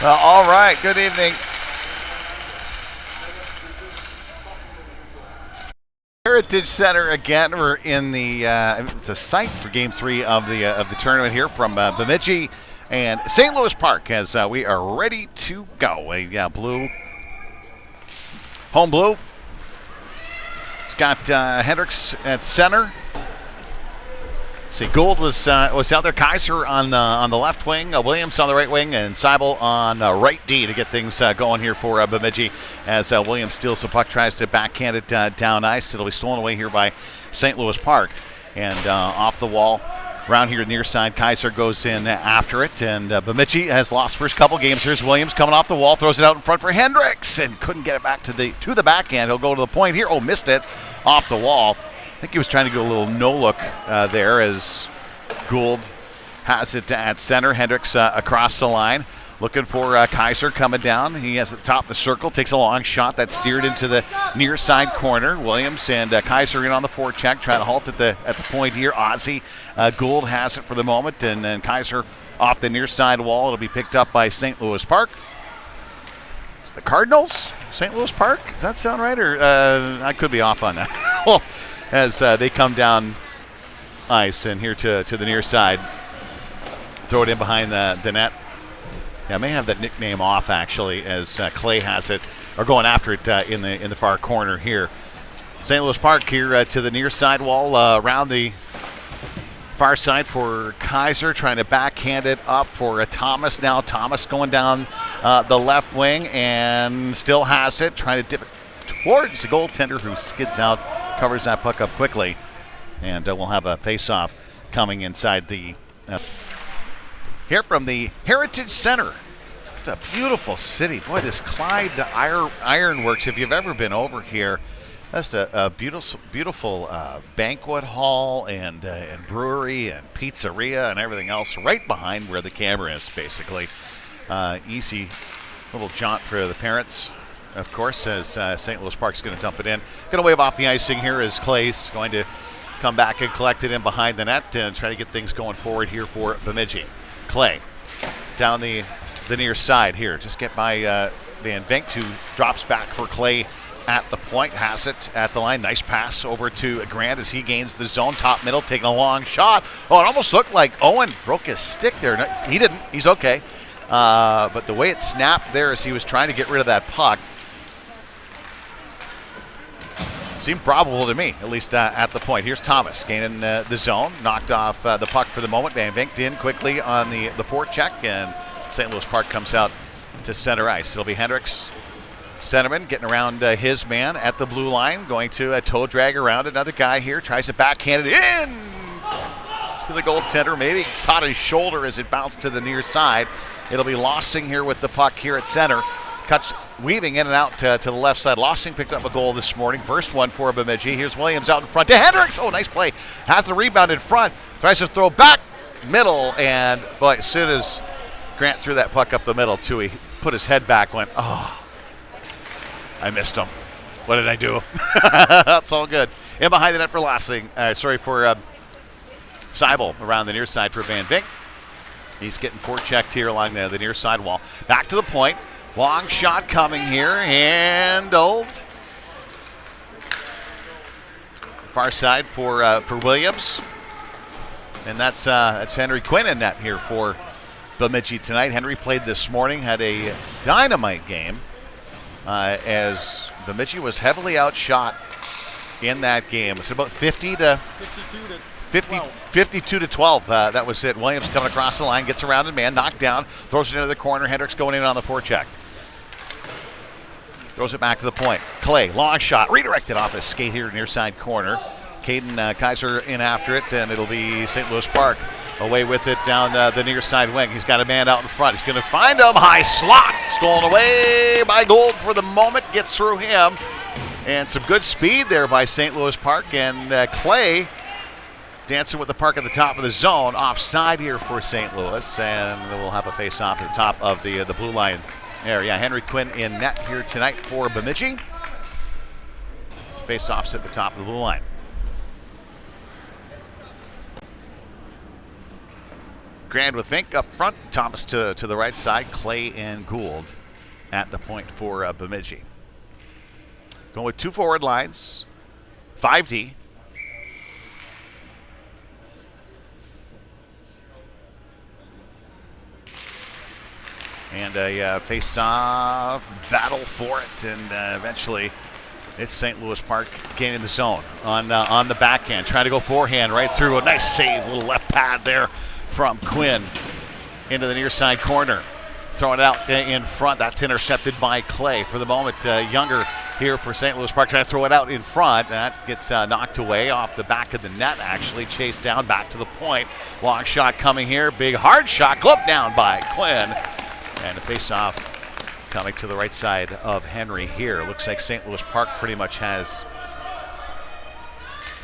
All right, good evening. Heritage Center again. We're in the sites for Game 3 of the tournament here from Bemidji and St. Louis Park as we are ready to go. Blue, home blue. It's got Hendricks at center. See, Gould was out there. Kaiser on the left wing, Williams on the right wing, and Seibel on right D to get things going here for Bemidji as Williams steals the puck, tries to backhand it down ice. It'll be stolen away here by St. Louis Park. And off the wall, around here near side, Kaiser goes in after it. And Bemidji has lost first couple games. Here's Williams coming off the wall, throws it out in front for Hendricks, and couldn't get it back to the backhand. He'll go to the point here. Oh, missed it off the wall. I think he was trying to go a little no-look there as Gould has it at center. Hendricks across the line, looking for Kaiser coming down. He has the top of the circle, takes a long shot that's steered into the near side corner. Williams and Kaiser in on the forecheck, trying to halt at the point here. Ozzie Gould has it for the moment, and then Kaiser off the near side wall. It'll be picked up by St. Louis Park. It's the Cardinals, St. Louis Park. Does that sound right, or I could be off on that? Well, as they come down ice and here to the near side. Throw it in behind the net. Yeah, I may have that nickname off actually as Clay has it, or going after it in the far corner here. St. Louis Park here to the near side wall, around the far side for Kaiser, trying to backhand it up for Thomas. Now Thomas going down the left wing and still has it, trying to dip it towards the goaltender who skids out, covers that puck up quickly, and we'll have a face-off coming inside the here from the Heritage Center. It's a beautiful city. Boy, this Clyde Ironworks, if you've ever been over here, that's a beautiful banquet hall and brewery and pizzeria and everything else right behind where the camera is, basically. Easy little jaunt for the parents, of course, as St. Louis Park's going to dump it in. Going to wave off the icing here as Clay's going to come back and collect it in behind the net and try to get things going forward here for Bemidji. Clay down the near side here. Just get by Van Vink, who drops back for Clay at the point. Has it at the line. Nice pass over to Grant as he gains the zone. Top middle, taking a long shot. Oh, it almost looked like Owen broke his stick there. No, he didn't. He's okay. But the way it snapped there as he was trying to get rid of that puck seemed probable to me, at least at the point. Here's Thomas gaining the zone, knocked off the puck for the moment. Van Vink in quickly on the forecheck, and St. Louis Park comes out to center ice. It'll be Hendricks, centerman, getting around his man at the blue line, going to toe drag around another guy here, tries to backhand it in to the goaltender, maybe caught his shoulder as it bounced to the near side. It'll be Lossing here with the puck here at center. Cuts, weaving in and out to the left side. Lossing picked up a goal this morning. First one for Bemidji. Here's Williams out in front to Hendricks. Oh, nice play. Has the rebound in front. Tries to throw back middle. And, boy, as soon as Grant threw that puck up the middle, too, he put his head back, went, oh, I missed him. What did I do? That's all good. In behind the net for Lossing. For Seibel around the near side for Van Vink. He's getting forechecked here along the near side wall. Back to the point. Long shot coming here, handled. Far side for Williams, and that's Henry Quinn in net here for Bemidji tonight. Henry played this morning, had a dynamite game, as Bemidji was heavily outshot in that game. It's about 52 to 12. That was it. Williams coming across the line, gets around a man, knocked down, throws it into the corner. Hendricks going in on the forecheck. Throws it back to the point. Clay, long shot, redirected off his skate here near side corner. Caden Kaiser in after it, and it'll be St. Louis Park away with it down the near side wing. He's got a man out in front. He's going to find him. High slot, stolen away by Gould for the moment. Gets through him, and some good speed there by St. Louis Park. And Clay dancing with the puck at the top of the zone. Offside here for St. Louis, and we'll have a face-off at the top of the blue line. There, yeah, Henry Quinn in net here tonight for Bemidji. It's face-offs at the top of the blue line. Grand with Vink up front. Thomas to the right side. Clay and Gould at the point for Bemidji. Going with 2 forward lines. 5D. And a face-off battle for it, and eventually it's St. Louis Park gaining the zone on the backhand, trying to go forehand right through. A nice save, little left pad there from Quinn into the near side corner. Throwing it out in front. That's intercepted by Clay. For the moment, Younger here for St. Louis Park trying to throw it out in front. That gets knocked away off the back of the net, actually. Chased down back to the point. Long shot coming here. Big hard shot. Gloved down by Quinn. And a face-off coming to the right side of Henry here. Looks like St. Louis Park pretty much has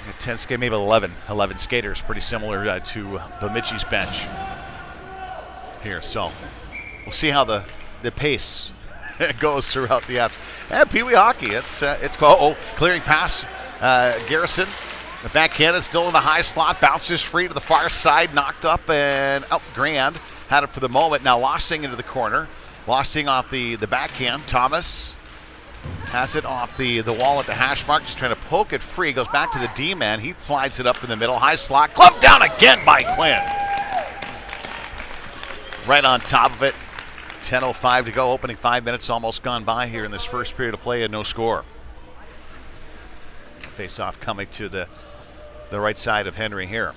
a 10 skate, maybe 11 skaters, pretty similar to Bemidji's bench here. So we'll see how the pace goes throughout the afternoon. And Peewee hockey, it's clearing pass. Garrison, the backhand is still in the high slot, bounces free to the far side, knocked up and up. Grand had it for the moment. Now Lossing into the corner. Lossing off the backhand. Thomas has it off the wall at the hash mark, just trying to poke it free. Goes back to the D-man. He slides it up in the middle. High slot. Gloved down again by Quinn. Right on top of it. 10:05 to go. Opening 5 minutes almost gone by here in this first period of play and no score. Face-off coming to the right side of Henry here.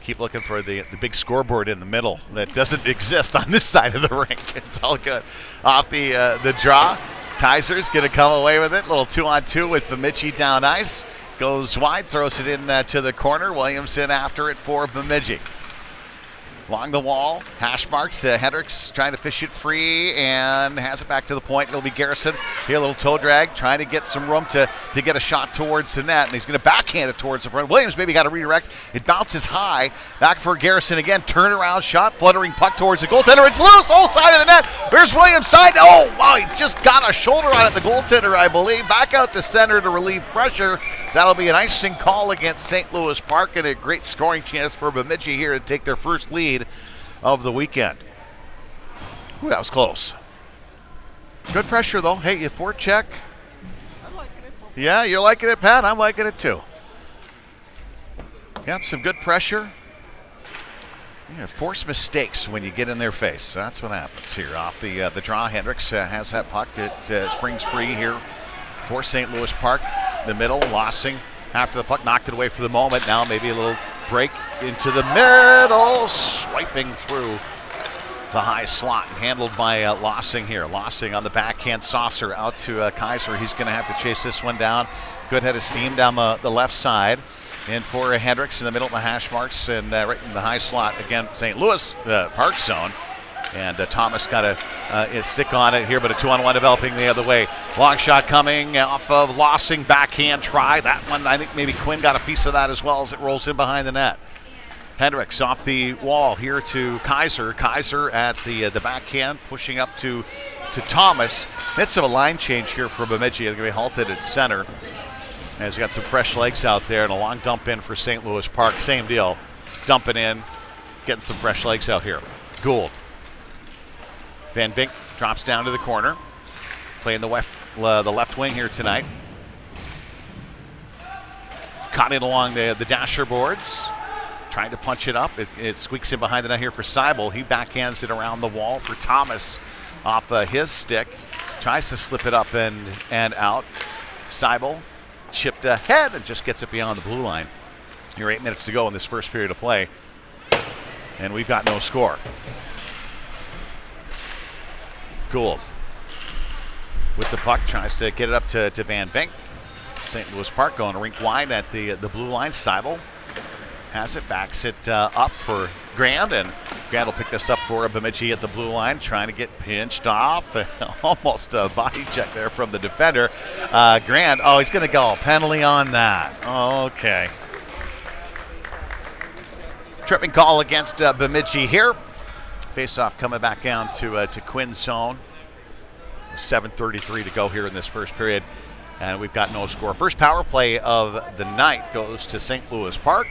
Keep looking for the big scoreboard in the middle that doesn't exist on this side of the rink. It's all good. Off the draw, Kaiser's going to come away with it. Little 2-on-2 with Bemidji down ice. Goes wide, throws it in to the corner. Williamson after it for Bemidji. Along the wall, hash marks. Hendricks trying to fish it free and has it back to the point. It'll be Garrison. Here, a little toe drag, trying to get some room to get a shot towards the net. And he's going to backhand it towards the front. Williams maybe got to redirect. It bounces high. Back for Garrison again. Turnaround shot, fluttering puck towards the goaltender. It's loose, whole side of the net. There's Williams' side. Oh, wow, he just got a shoulder on it, the goaltender, I believe. Back out to center to relieve pressure. That'll be an icing call against St. Louis Park and a great scoring chance for Bemidji here to take their first lead of the weekend. Ooh, that was close. Good pressure, though. Hey, you forecheck. I'm liking it. Yeah, you're liking it, Pat. I'm liking it, too. Yep, some good pressure. Yeah, force mistakes when you get in their face. That's what happens here. Off the draw, Hendricks has that puck. It springs free here for St. Louis Park. The middle, Lossing after the puck, knocked it away for the moment. Now maybe a little break into the middle, swiping through the high slot, handled by Lossing here. Lossing on the backhand saucer out to Kaiser. He's going to have to chase this one down. Good head of steam down the left side. And for Hendricks in the middle of the hash marks and right in the high slot, again, St. Louis Park zone. And Thomas got a stick on it here, but a 2-on-1 developing the other way. Long shot coming off of Lossing, backhand try. That one, I think maybe Quinn got a piece of that as well as it rolls in behind the net. Hendricks off the wall here to Kaiser. Kaiser at the backhand, pushing up to Thomas. Midst of a line change here for Bemidji. They're going to be halted at center. As we got some fresh legs out there and a long dump in for St. Louis Park. Same deal. Dumping in, getting some fresh legs out here. Gould. Van Vink drops down to the corner. Playing the left wing here tonight. Caught it along the dasher boards. Trying to punch it up. It squeaks in behind the net here for Seibel. He backhands it around the wall for Thomas off his stick. Tries to slip it up and out. Seibel chipped ahead and just gets it beyond the blue line. Here, 8 minutes to go in this first period of play. And we've got no score. Gould with the puck, tries to get it up to Van Vink. St. Louis Park going rink wide at the blue line. Seibel has it, backs it up for Grand, and Grand will pick this up for Bemidji at the blue line, trying to get pinched off. Almost a body check there from the defender. Grand, he's going to go. Penalty on that. Okay. Tripping call against Bemidji here. Face-off coming back down to Quinn's zone. 7:33 to go here in this first period, and we've got no score. First power play of the night goes to St. Louis Park.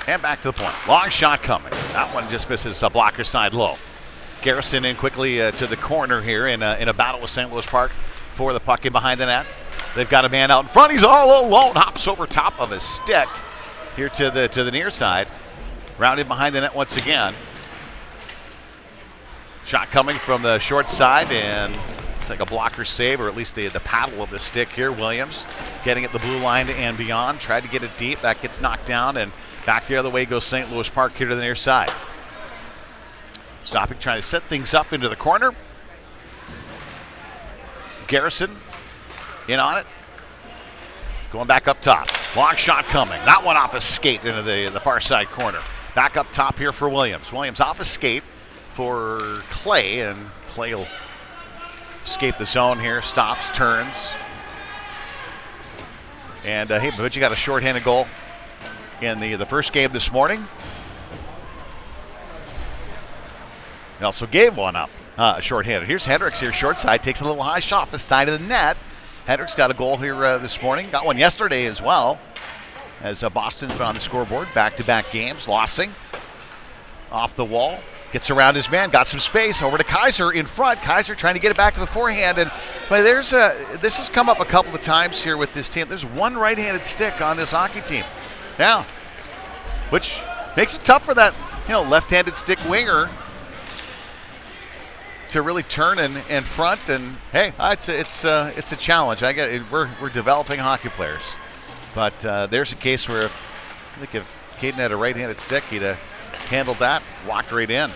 And back to the point. Long shot coming. That one just misses a blocker side low. Garrison in quickly to the corner here in a battle with St. Louis Park for the puck in behind the net. They've got a man out in front. He's all alone. Hops over top of his stick here to the near side. Rounded behind the net once again. Shot coming from the short side, and looks like a blocker save, or at least the paddle of the stick here. Williams getting at the blue line and beyond. Tried to get it deep. That gets knocked down, and back the other way goes St. Louis Park here to the near side. Stopping, trying to set things up into the corner. Garrison in on it. Going back up top. Long shot coming. That one off a skate into the far side corner. Back up top here for Williams. Williams off a skate for Clay, and Clay will escape the zone here. Stops, turns. And hey, Bemidji got a shorthanded goal in the first game this morning. He also gave one up shorthanded. Here's Hendricks here, short side, takes a little high shot off the side of the net. Hendricks got a goal here this morning. Got one yesterday as well, as Boston's been on the scoreboard. Back-to-back games. Lossing off the wall. Gets around his man. Got some space. Over to Kaiser in front. Kaiser trying to get it back to the forehand. And but this has come up a couple of times here with this team. There's one right-handed stick on this hockey team. Yeah. Which makes it tough for that, left-handed stick winger to really turn and front, and hey, it's a challenge. I get it. We're developing hockey players, but there's a case where I think if Caden had a right-handed stick, he'd have handled that, walked right in.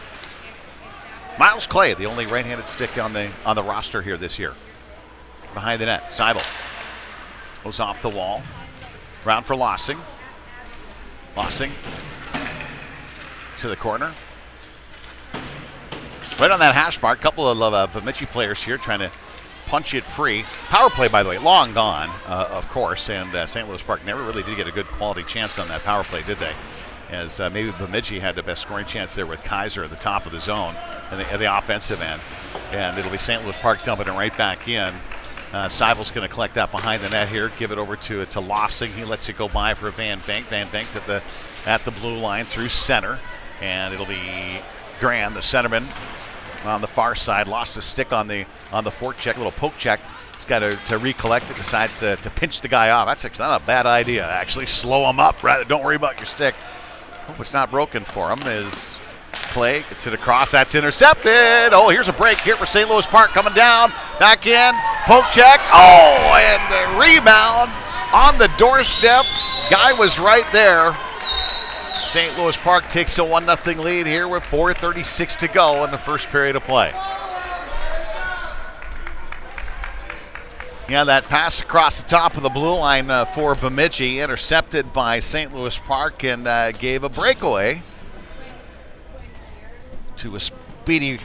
Miles Clay, the only right-handed stick on the roster here this year. Behind the net, Seibel goes off the wall, round for Lossing. Lossing to the corner. Right on that hash mark, couple of Bemidji players here trying to punch it free. Power play, by the way, long gone, of course, and St. Louis Park never really did get a good quality chance on that power play, did they? As maybe Bemidji had the best scoring chance there with Kaiser at the top of the zone and the offensive end. And it'll be St. Louis Park dumping it right back in. Seibel's going to collect that behind the net here, give it over to Lossing. He lets it go by for Van Vank. Van Vank at the blue line through center. And it'll be Graham, the centerman, on the far side. Lost the stick on the forecheck, a little poke check. He's got to recollect it, decides to pinch the guy off. That's not a bad idea, actually. Slow him up, rather. Don't worry about your stick. What's not broken for him is Clay gets it across. That's intercepted. Oh, here's a break here for St. Louis Park coming down. Back in. Poke check. Oh, and the rebound on the doorstep. Guy was right there. St. Louis Park takes a 1-0 lead here with 4:36 to go in the first period of play. Yeah, that pass across the top of the blue line for Bemidji, intercepted by St. Louis Park, and gave a breakaway to a speedy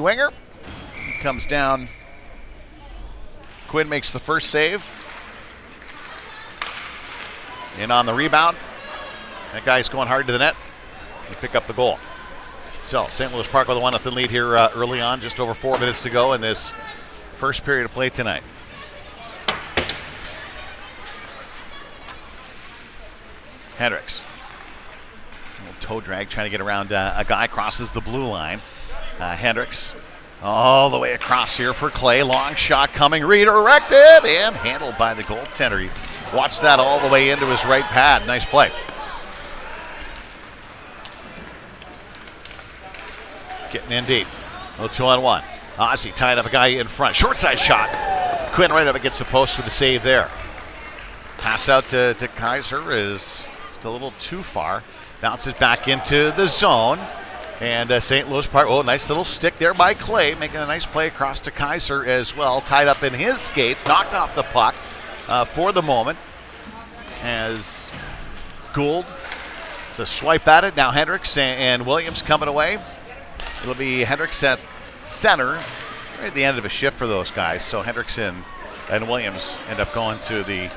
winger. He comes down. Quinn makes the first save. In on the rebound. That guy's going hard to the net. They pick up the goal. So St. Louis Park with a 1-0 lead here early on, just over 4 minutes to go in this first period of play tonight. Hendricks. A little toe drag trying to get around a guy, crosses the blue line. Hendricks all the way across here for Clay. Long shot coming, redirected and handled by the goaltender. He watched that all the way into his right pad. Nice play. Getting in deep. A little 2-on-1. Ozzie tied up a guy in front. Short side shot. Quinn right up against the post with the save there. Pass out to Kaiser is just a little too far. Bounces back into the zone. And St. Louis Park, nice little stick there by Clay, making a nice play across to Kaiser as well. Tied up in his skates, knocked off the puck for the moment. As Gould to swipe at it. Now Hendricks and Williams coming away. It'll be Hendricks at center, right at the end of a shift for those guys. So Hendricks and Williams end up going to the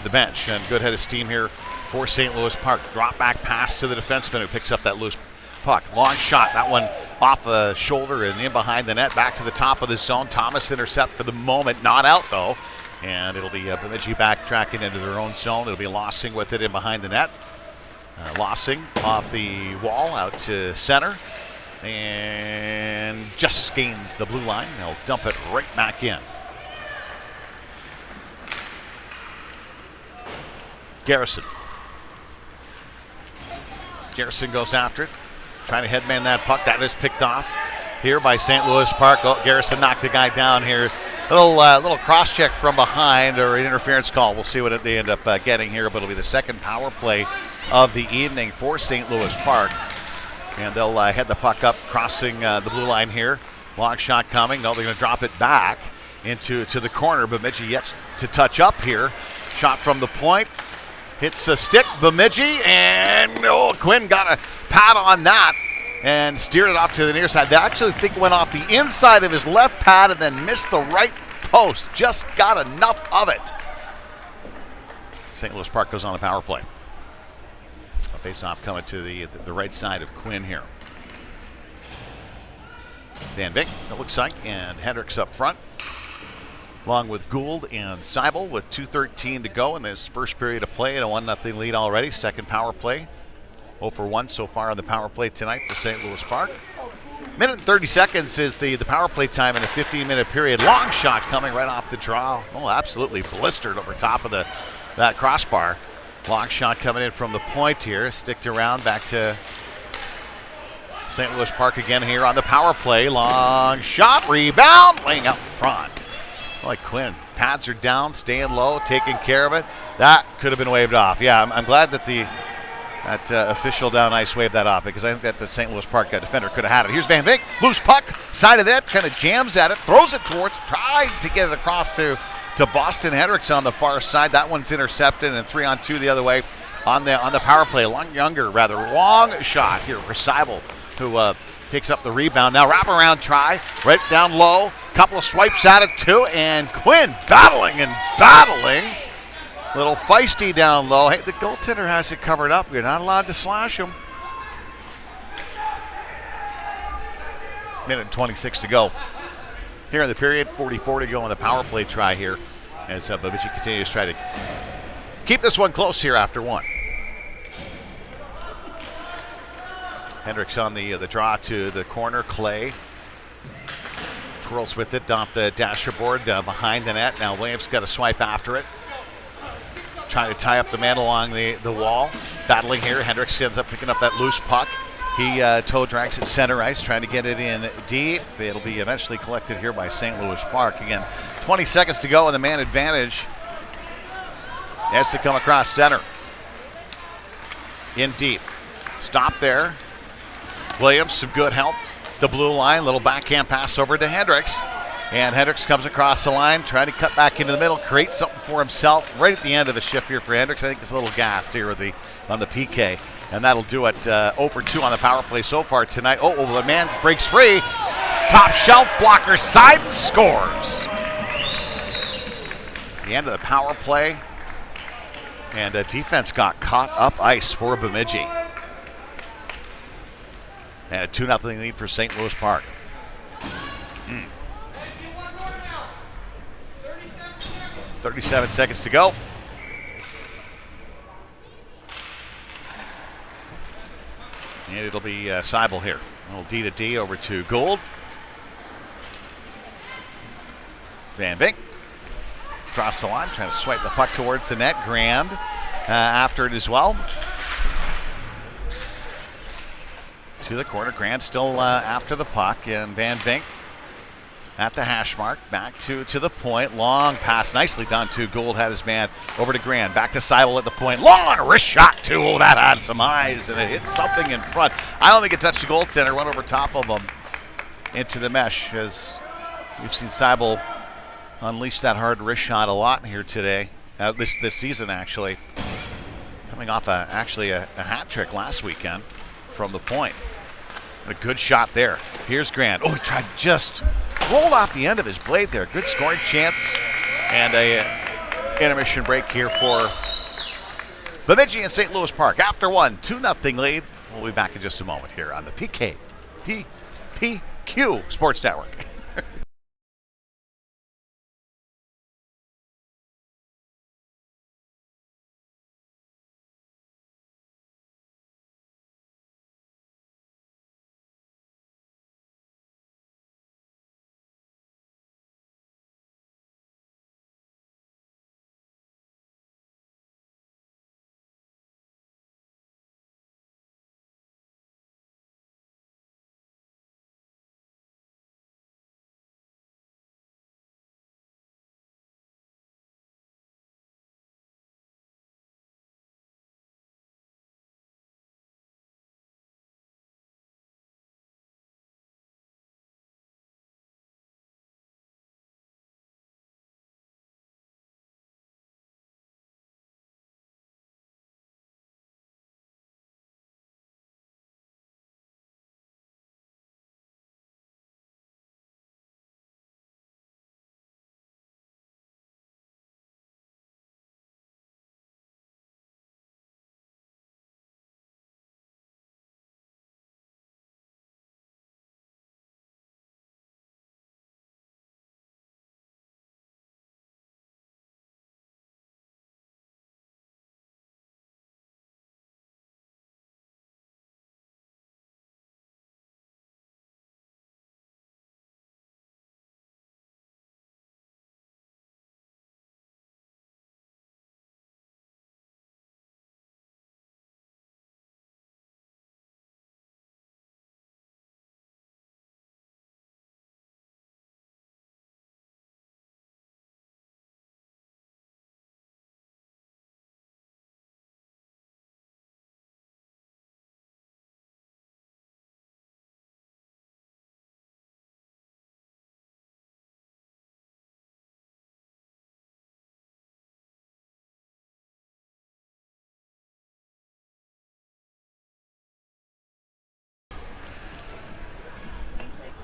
bench. And good head of steam here for St. Louis Park. Drop back pass to the defenseman who picks up that loose puck. Long shot, that one off a shoulder and in behind the net. Back to the top of the zone. Thomas intercept for the moment, not out though. And it'll be Bemidji backtracking into their own zone. It'll be Lossing with it in behind the net. Lossing off the wall out to center. And just gains the blue line. They'll dump it right back in. Garrison. Garrison goes after it. Trying to headman that puck. That is picked off here by St. Louis Park. Oh, Garrison knocked the guy down here. Little cross check from behind, or an interference call. We'll see what they end up getting here, but it'll be the second power play of the evening for St. Louis Park. And they'll head the puck up, crossing the blue line here. Long shot coming. No, they're going to drop it back into the corner. Bemidji yet to touch up here. Shot from the point. Hits a stick, Bemidji, and Quinn got a pad on that and steered it off to the near side. They actually think it went off the inside of his left pad and then missed the right post. Just got enough of it. St. Louis Park goes on the power play. A face-off coming to the right side of Quinn here. Van Vick, that looks like, and Hendricks up front, along with Gould and Seibel with 2:13 to go in this first period of play, and a 1-0 lead already. Second power play. 0 for 1 so far on the power play tonight for St. Louis Park. Minute and 30 seconds is the power play time in a 15-minute period. Long shot coming right off the draw. Oh, absolutely blistered over top of that crossbar. Long shot coming in from the point here. Sticked around back to St. Louis Park again here on the power play. Long shot, rebound, laying out front. Like Quinn. Pads are down, staying low, taking care of it. That could have been waved off. Yeah, I'm glad that that official down ice waved that off, because I think that the St. Louis Park defender could have had it. Here's Van Vick, loose puck, side of that, kind of jams at it, throws it towards, tried to get it across to Boston Hendricks on the far side. That one's intercepted, and 3-on-2 the other way on the power play. Long shot here for Seibel, who takes up the rebound. Now wraparound try, right down low. Couple of swipes at it too, and Quinn battling. Little feisty down low. Hey, the goaltender has it covered up. You're not allowed to slash him. Minute and 26 to go. Here in the period, 44 to go on the power play try here, as Bemidji continues to try to keep this one close here after one. Hendricks on the draw to the corner. Clay twirls with it, off the dasher board behind the net. Now Williams got a swipe after it. Trying to tie up the man along the wall. Battling here. Hendricks ends up picking up that loose puck. He toe drags at center ice, trying to get it in deep. It'll be eventually collected here by St. Louis Park. Again, 20 seconds to go, and the man advantage has to come across center. In deep. Stop there. Williams, some good help. The blue line, little backhand pass over to Hendricks. And Hendricks comes across the line, trying to cut back into the middle, create something for himself right at the end of a shift here for Hendricks. I think it's a little gassed here on the PK. And that'll do it. 0 for 2 on the power play so far tonight. Oh, the man breaks free. Top shelf blocker side and scores. The end of the power play. And defense got caught up ice for Bemidji. And a 2-0 lead for St. Louis Park. 37 seconds to go. And it'll be Seibel here. A little D to D over to Gould. Van Vick. Across the line, trying to swipe the puck towards the net. Grand after it as well. To the corner. Grand still after the puck. And Van Vick at the hash mark, back to the point. Long pass, nicely done too. Gould had his man over to Grand. Back to Seibel at the point. Long wrist shot too. Oh, that had some eyes, and it hit something in front. I don't think it touched the goaltender. Went over top of him into the mesh, as we've seen Seibel unleash that hard wrist shot a lot here today. This season, actually. Coming off actually a hat trick last weekend from the point. A good shot there. Here's Grand. Oh, he tried, just rolled off the end of his blade there. Good scoring chance. And a intermission break here for Bemidji and St. Louis Park. After one, 2-0 lead. We'll be back in just a moment here on the PQ Sports Network.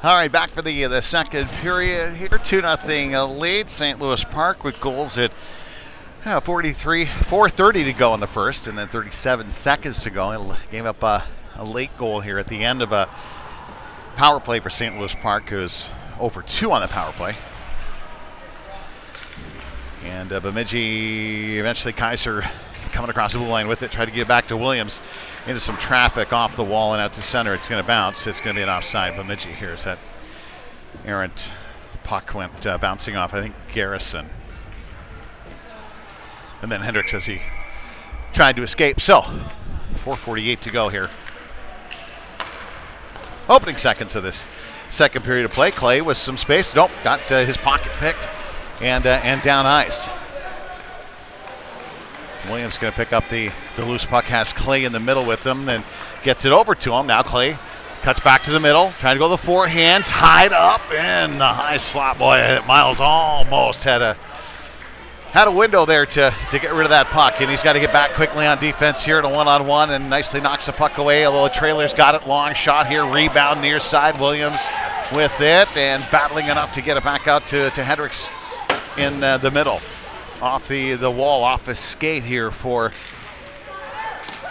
All right, back for the second period here. 2-0 lead. St. Louis Park with goals at 4:30 to go in the first, and then 37 seconds to go. It gave up a late goal here at the end of a power play for St. Louis Park, who's over 2 on the power play. And Bemidji, eventually Kaiser coming across the blue line with it, tried to get back to Williams into some traffic off the wall and out to center. It's going to bounce. It's going to be an offside. Bemidji here is that errant puck went bouncing off, I think, Garrison. And then Hendricks as he tried to escape. So, 4:48 to go here. Opening seconds of this second period of play. Clay with some space. Nope, got his pocket picked and down ice. Williams going to pick up the loose puck, has Clay in the middle with him, and gets it over to him. Now Clay cuts back to the middle, trying to go to the forehand, tied up in the high slot. Boy, Miles almost had a window there to get rid of that puck, and he's got to get back quickly on defense here in a one-on-one, and nicely knocks the puck away, although the trailer's got it. Long shot here, rebound near side. Williams with it, and battling enough to get it back out to Hendricks in the middle. Off the wall, off his skate here for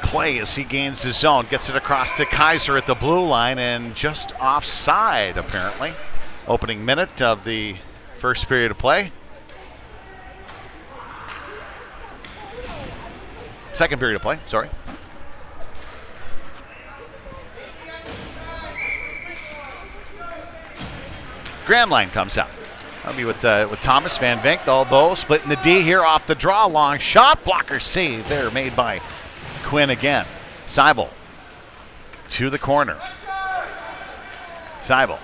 Clay as he gains his zone. Gets it across to Kaiser at the blue line, and just offside, apparently. Opening minute of the first period of play. Second period of play, sorry. Grand line comes out. That'll be with Thomas Van Vink, although splitting the D here off the draw. Long shot, blocker save there made by Quinn again. Seibel to the corner. Seibel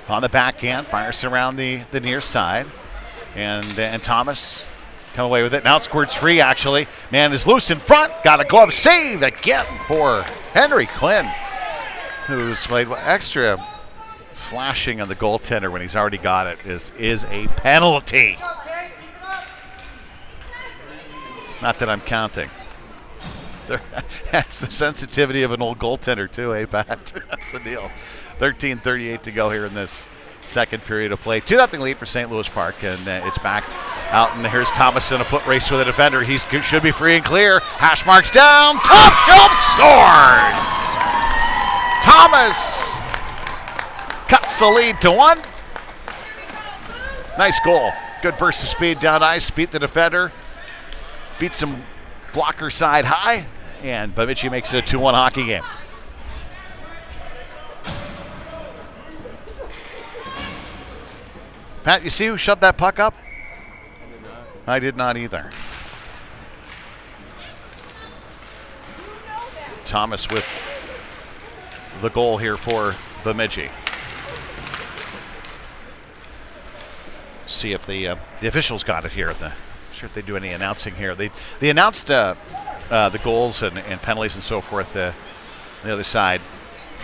on the backhand, fires around the near side. And Thomas come away with it. Now it squirts free, actually. Man is loose in front. Got a glove save again for Henry Quinn, who's played extra slashing on the goaltender when he's already got it is a penalty. Not that I'm counting. That's the sensitivity of an old goaltender too, eh, Pat? That's the deal. 13:38 to go here in this second period of play. 2-0 lead for St. Louis Park, and it's backed out, and here's Thomas in a foot race with a defender. He should be free and clear. Hash marks down. Top shelf scores! Thomas cuts the lead to 1. Nice goal. Good burst of speed down ice. Beat the defender. Beat some blocker side high. And Bemidji makes it a 2-1 hockey game. Pat, you see who shoved that puck up? I did not either. Thomas with the goal here for Bemidji. See if the officials got it here. I'm sure if they do any announcing here. They announced the goals and penalties and so forth on the other side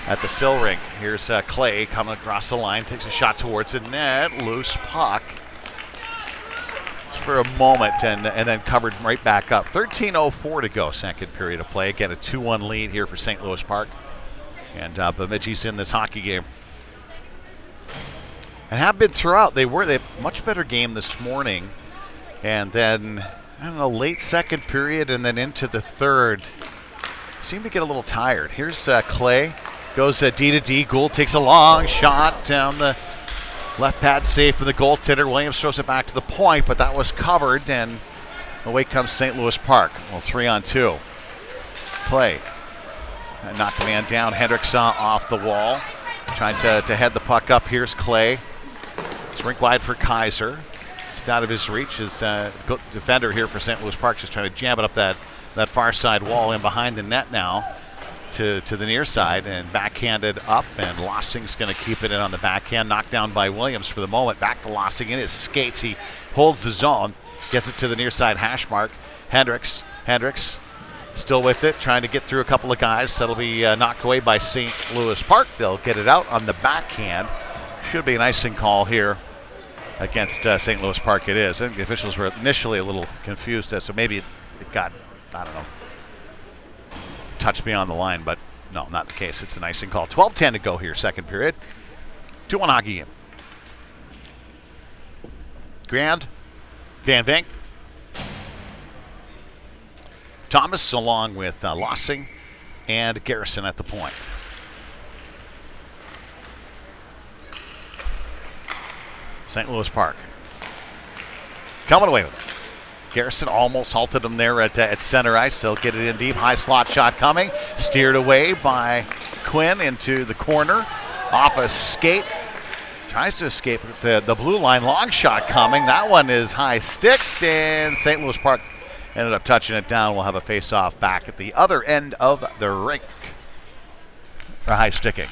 at the still rink. Here's Clay coming across the line, takes a shot towards the net, loose puck. Just for a moment and then covered right back up. 13:04 to go, second period of play. Again, a 2-1 lead here for St. Louis Park. And Bemidji's in this hockey game. And have been throughout. They had a much better game this morning. And then, I don't know, late second period and then into the third. Seemed to get a little tired. Here's Clay. Goes D to D. Gould takes a long shot down the left pad, safe for the goaltender. Williams throws it back to the point, but that was covered. And away comes St. Louis Park. Well, 3-on-2. Clay. Knocked the man down. Hendricks off the wall. Trying to head the puck up. Here's Clay. It's rink wide for Kaiser. Just out of his reach. His defender here for St. Louis Park just trying to jam it up that far side wall in behind the net now to the near side and backhanded up. And Lossing's going to keep it in on the backhand. Knocked down by Williams for the moment. Back to Lossing in his skates. He holds the zone. Gets it to the near side hash mark. Hendricks still with it, trying to get through a couple of guys. That'll be knocked away by St. Louis Park. They'll get it out on the backhand. Should be an icing call here against St. Louis Park. It is. I think the officials were initially a little confused as to maybe it got, I don't know, touched beyond the line, but No, not the case. It's an icing call. 12:10 to go here, second period. 2-1 hockey game. Grand, Van Vink, Thomas along with Lossing and Garrison at the point. St. Louis Park coming away with it. Garrison almost halted him there at center ice. They'll get it in deep. High slot shot coming. Steered away by Quinn into the corner. Off a skate. Tries to escape the blue line. Long shot coming. That one is high sticked, and St. Louis Park ended up touching it down. We'll have a face-off back at the other end of the rink. Or high sticking.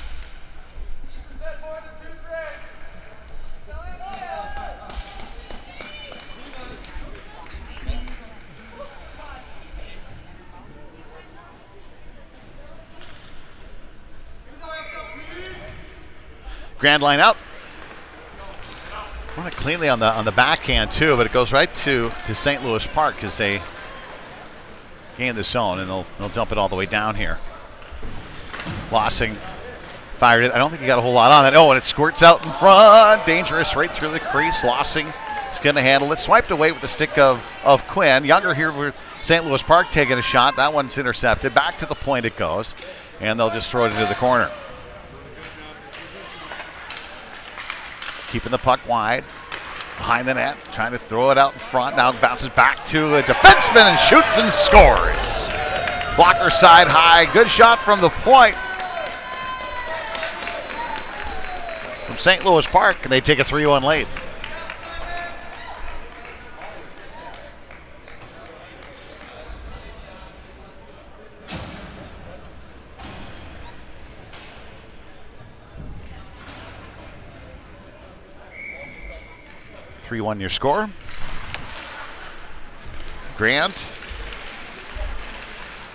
Grand line out. Run it cleanly on the backhand too, but it goes right to St. Louis Park as they gain the zone, and they'll dump it all the way down here. Lossing fired it. I don't think he got a whole lot on it. Oh, and it squirts out in front. Dangerous right through the crease. Lossing is going to handle it. Swiped away with the stick of Quinn. Younger here with St. Louis Park taking a shot. That one's intercepted. Back to the point it goes, and they'll just throw it into the corner. Keeping the puck wide, behind the net, trying to throw it out in front. Now bounces back to a defenseman and shoots and scores. Blocker side high, good shot from the point from St. Louis Park, and they take a 3-1 lead. Your score. Grant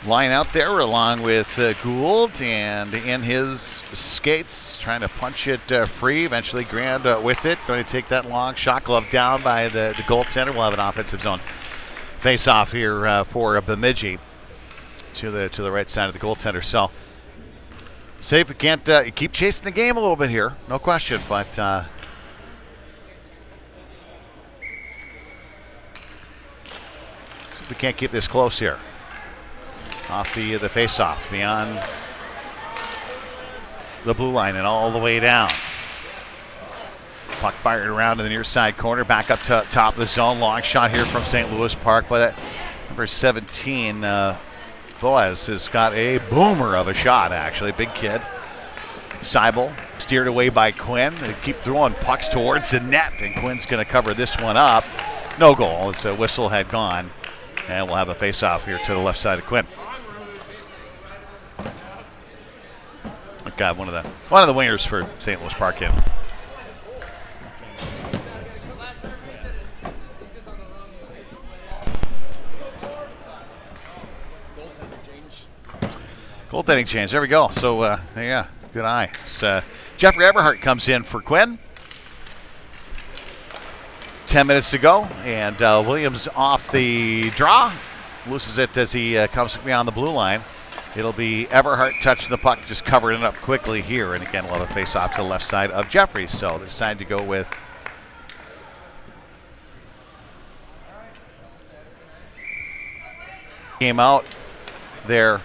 line out there along with Gould, and in his skates trying to punch it free. Eventually Grant with it, going to take that long shot glove down by the goaltender. We'll have an offensive zone face off here for Bemidji to the right side of the goaltender. So see if we can't keep chasing the game a little bit here, no question, but we can't keep this close here. Off the face-off, beyond the blue line and all the way down. Puck fired around in the near side corner, back up to top of the zone. Long shot here from St. Louis Park, but that number 17, Boaz, has got a boomer of a shot, actually. Big kid. Seibel steered away by Quinn. They keep throwing pucks towards the net, and Quinn's going to cover this one up. No goal, as the whistle had gone. And we'll have a face-off here to the left side of Quinn. Got one of the wingers for St. Louis Park in. Goaltending change. There we go. So yeah, good eye. So, Jeffrey Everhart comes in for Quinn. 10 minutes to go, and Williams off the draw. Loses it as he comes beyond the blue line. It'll be Everhart touching the puck, just covering it up quickly here. And again, we'll have a face-off to the left side of Jeffrey. So they decided to go with game out there.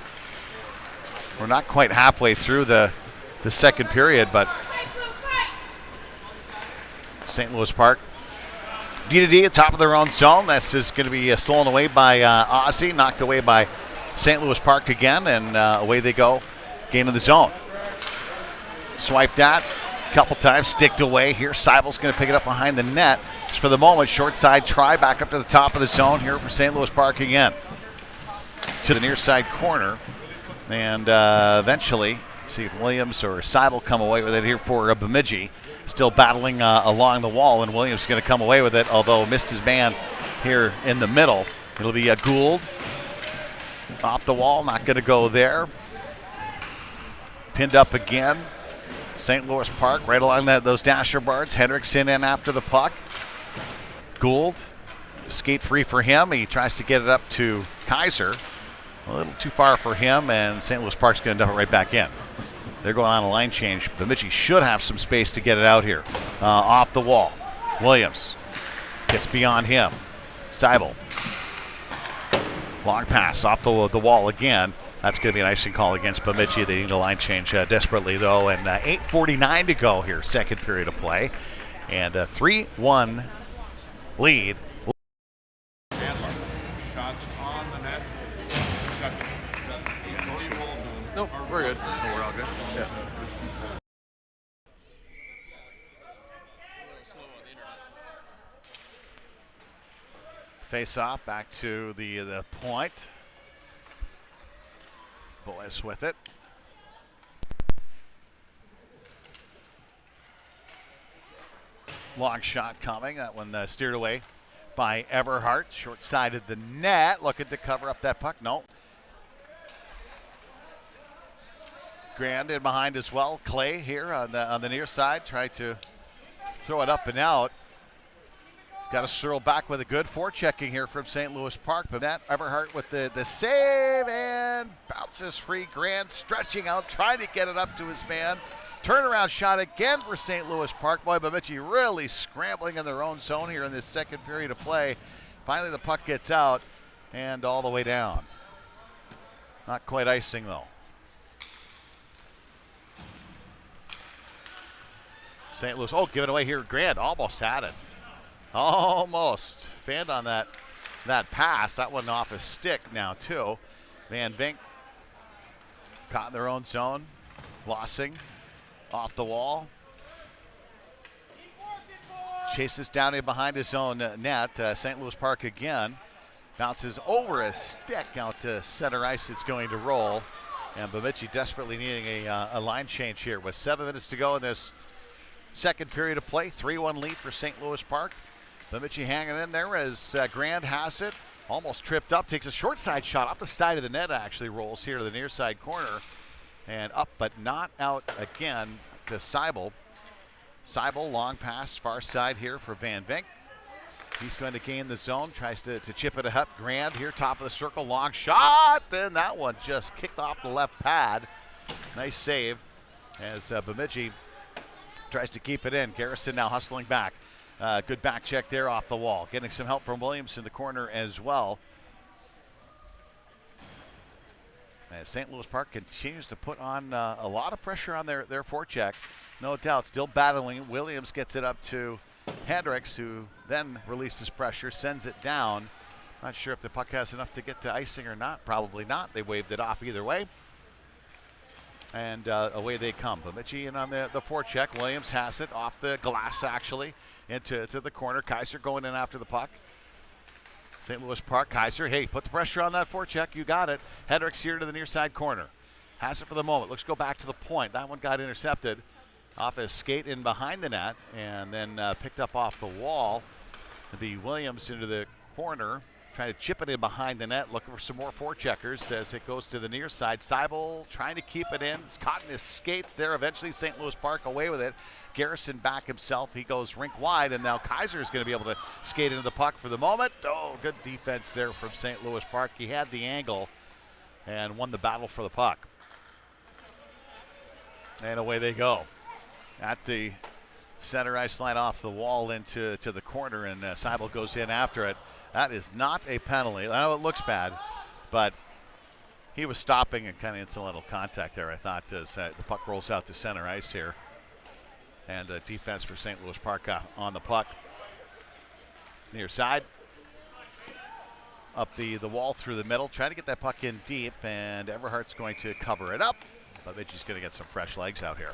We're not quite halfway through the second period, but St. Louis Park D2D at top of their own zone. This is going to be stolen away by Ozzy, knocked away by St. Louis Park again, and away they go. Gain of the zone. Swiped at a couple times, sticked away here. Seibel's going to pick it up behind the net. Just for the moment, short side try back up to the top of the zone here for St. Louis Park again. To the near side corner, and eventually see if Williams or Seibel come away with it here for Bemidji. Still battling along the wall, and Williams is going to come away with it, although missed his man here in the middle. It'll be a Gould off the wall, not going to go there. Pinned up again. St. Louis Park right along those dasher bars. Hendrickson in after the puck. Gould, skate free for him. He tries to get it up to Kaiser. A little too far for him, and St. Louis Park's going to dump it right back in. They're going on a line change. Bemidji should have some space to get it out here. Off the wall. Williams gets beyond him. Seibel. Long pass off the wall again. That's going to be an icing call against Bemidji. They need a line change desperately, though. And 8:49 to go here, second period of play. And a 3-1 lead. Shots on the net. Exception. Nope, we're good. Oh, we're all good? Yeah. Face off back to the point. Boyce with it. Long shot coming. That one steered away by Everhart. Short-sided the net. Looking to cover up that puck. No. Grand in behind as well. Clay here on the near side. Tried to throw it up and out. He's got to circle back with a good forechecking here from St. Louis Park. But that Everhart with the save and bounces free. Grand stretching out, trying to get it up to his man. Turnaround shot again for St. Louis Park. Boy, Bemidji really scrambling in their own zone here in this second period of play. Finally, the puck gets out and all the way down. Not quite icing, though. St. Louis, give it away here. Grant almost had it. Almost. Fanned on that pass. That one off his stick now, too. Van Vink caught in their own zone. Lossing off the wall. Chases down in behind his own net. St. Louis Park again. Bounces over a stick out to center ice. It's going to roll. And Bemidji desperately needing a line change here with 7 minutes to go in this second period of play. 3-1 lead for St. Louis Park. Bemidji hanging in there as Grand has it. Almost tripped up. Takes a short side shot off the side of the net. Actually rolls here to the near side corner. And up but not out again to Seibel. Seibel, long pass, far side here for Van Vink. He's going to gain the zone, tries to chip it up. Grand here, top of the circle, long shot, and that one just kicked off the left pad. Nice save as Bemidji tries to keep it in. Garrison now hustling back. Good back check there off the wall. Getting some help from Williams in the corner as well. As St. Louis Park continues to put on a lot of pressure on their forecheck. No doubt, still battling. Williams gets it up to Hendricks, who then releases pressure, sends it down. Not sure if the puck has enough to get to icing or not. Probably not. They waved it off either way. And away they come. Bemidji in on the forecheck. Williams has it off the glass, actually, into the corner. Kaiser going in after the puck. St. Louis Park, Kaiser, hey, put the pressure on that forecheck. You got it. Hendricks here to the near side corner. Has it for the moment. Looks to go back to the point. That one got intercepted off his skate in behind the net and then picked up off the wall. It'll be Williams into the corner, trying to chip it in behind the net, looking for some more forecheckers as it goes to the near side. Seibel trying to keep it in. It's caught in his skates there. Eventually St. Louis Park away with it. Garrison back himself. He goes rink wide, and now Kaiser is going to be able to skate into the puck for the moment. Oh, good defense there from St. Louis Park. He had the angle and won the battle for the puck. And away they go. At the center ice line off the wall into the corner, and Seibel goes in after it. That is not a penalty. I know it looks bad, but he was stopping and kind of incidental contact there, I thought, as the puck rolls out to center ice here. And defense for St. Louis Park on the puck. Near side. Up the wall through the middle, trying to get that puck in deep, and Everhart's going to cover it up. But Bemidji's going to get some fresh legs out here.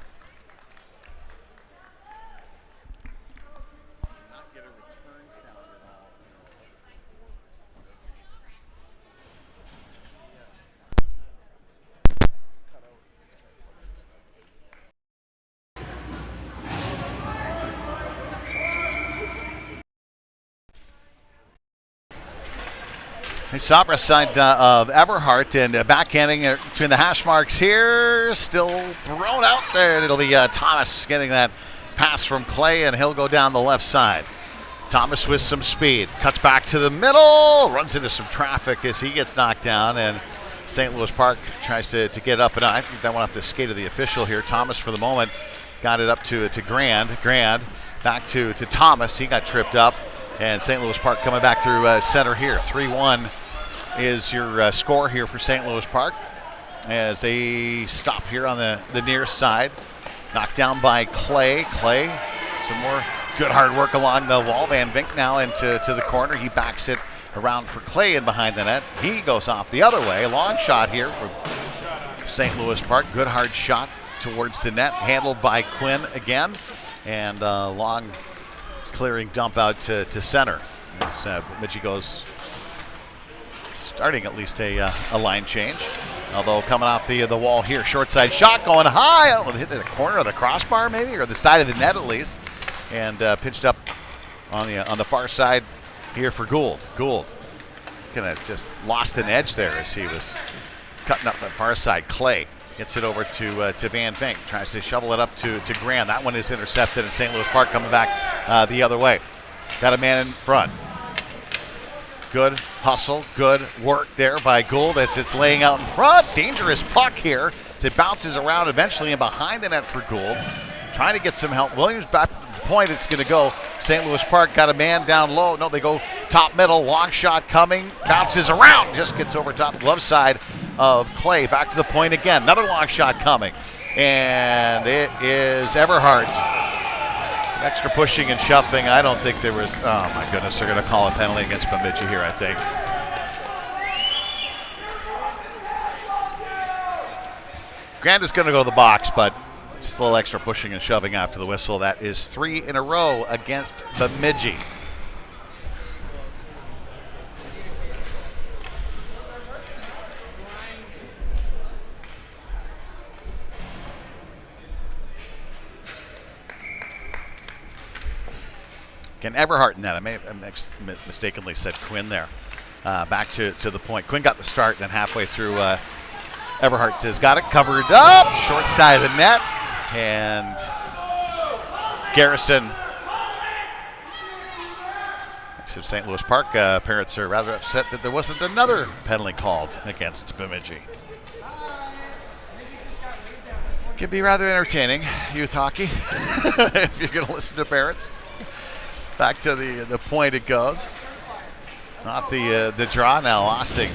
Sabra side of Everhart, and backhanding between the hash marks here. Still thrown out there. It'll be Thomas getting that pass from Clay, and he'll go down the left side. Thomas with some speed. Cuts back to the middle. Runs into some traffic as he gets knocked down, and St. Louis Park tries to get up and I think that went off the skate of the official here. Thomas for the moment got it up to Grand. Grand back to Thomas. He got tripped up. And St. Louis Park coming back through center here. 3-1 is your score here for St. Louis Park as they stop here on the near side. Knocked down by Clay. Clay, some more good hard work along the wall. Van Vink now into the corner. He backs it around for Clay and behind the net. He goes off the other way. Long shot here for St. Louis Park. Good hard shot towards the net. Handled by Quinn again. And long clearing dump out to center. As Bemidji goes starting at least a line change. Although coming off the wall here. Short side shot going high. I don't know, hit the corner of the crossbar maybe, or the side of the net at least. And pitched up on the far side here for Gould. Gould kind of just lost an edge there as he was cutting up the far side. Clay gets it over to Van Vink. Tries to shovel it up to Graham. That one is intercepted, and St. Louis Park coming back the other way. Got a man in front. Good hustle, good work there by Gould as it's laying out in front. Dangerous puck here as it bounces around eventually and behind the net for Gould. Trying to get some help. Williams back to the point. It's going to go. St. Louis Park got a man down low. No, they go top middle. Long shot coming. Bounces around. Just gets over top glove side of Clay. Back to the point again. Another long shot coming. And it is Everhart. Some extra pushing and shoving. I don't think there was. Oh, my goodness. They're going to call a penalty against Bemidji here, I think. Grant is going to go to the box, but just a little extra pushing and shoving after the whistle. That is 3 in a row against Bemidji. Again, Everhart in that. I may have mistakenly said Quinn there. Back to the point. Quinn got the start, then halfway through, Everhart has got it covered up. Short side of the net. And Garrison. St. Louis Park parents are rather upset that there wasn't another penalty called against Bemidji. Can be rather entertaining, youth hockey, if you're going to listen to parents. Back to the point it goes. Not the draw now. Lossing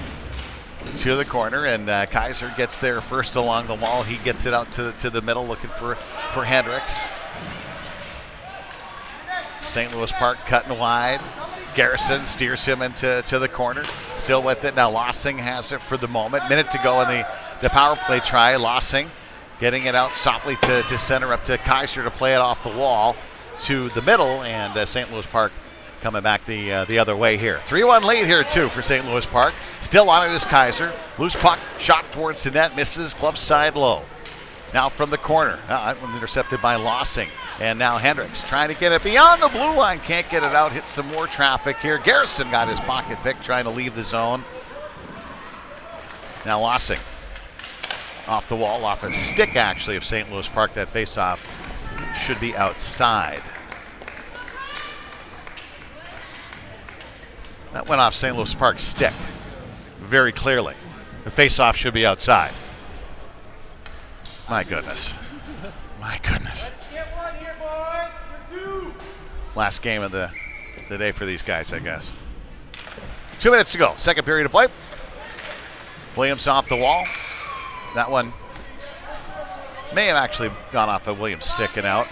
to the corner, and Kaiser gets there first along the wall. He gets it out to the middle, looking for Hendricks. St. Louis Park cutting wide. Garrison steers him into the corner. Still with it now. Lossing has it for the moment. Minute to go in the power play try. Lossing getting it out softly to center, up to Kaiser to play it off the wall to the middle, and St. Louis Park coming back the other way here. 3-1 lead here, too, for St. Louis Park. Still on it is Kaiser. Loose puck, shot towards the net, misses, glove side low. Now from the corner, intercepted by Lossing. And now Hendricks trying to get it beyond the blue line. Can't get it out, hit some more traffic here. Garrison got his pocket pick, trying to leave the zone. Now Lossing off the wall, off a stick, actually, of St. Louis Park. That face-off should be outside. That went off St. Louis Park's stick very clearly. The face-off should be outside. My goodness. My goodness. Last game of the day for these guys, I guess. 2 minutes to go. Second period of play. Williams off the wall. That one may have actually gone off of Williams sticking out.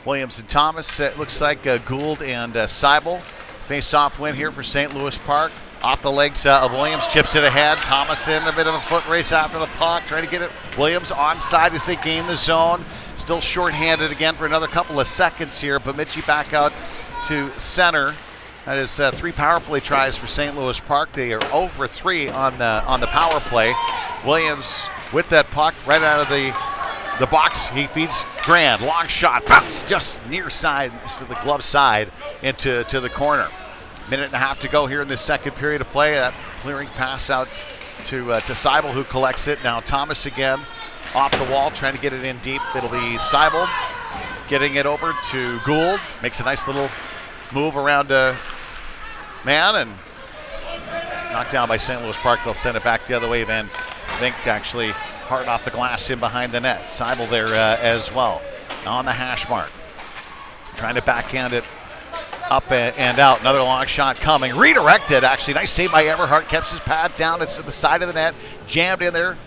Williams and Thomas, it looks like Gould and Seibel. Face-off win here for St. Louis Park. Off the legs of Williams, chips it ahead. Thomas in a bit of a foot race after the puck, trying to get it. Williams onside as they gain the zone. Still shorthanded again for another couple of seconds here. Bemidji back out to center. That is 3 power play tries for St. Louis Park. They are 0 for 3 on the power play. Williams with that puck right out of the box. He feeds Grand. Long shot. Bounce just near side to the glove side into the corner. Minute and a half to go here in this second period of play. That clearing pass out to Seibel, who collects it. Now Thomas again off the wall, trying to get it in deep. It'll be Seibel getting it over to Gould. Makes a nice little move around a man and knocked down by St. Louis Park. They'll send it back the other way. Van Vink actually hard off the glass in behind the net. Seibel there as well on the hash mark. Trying to backhand it up and out. Another long shot coming. Redirected, actually. Nice save by Everhart. Kept his pad down. It's at the side of the net. Jammed in there.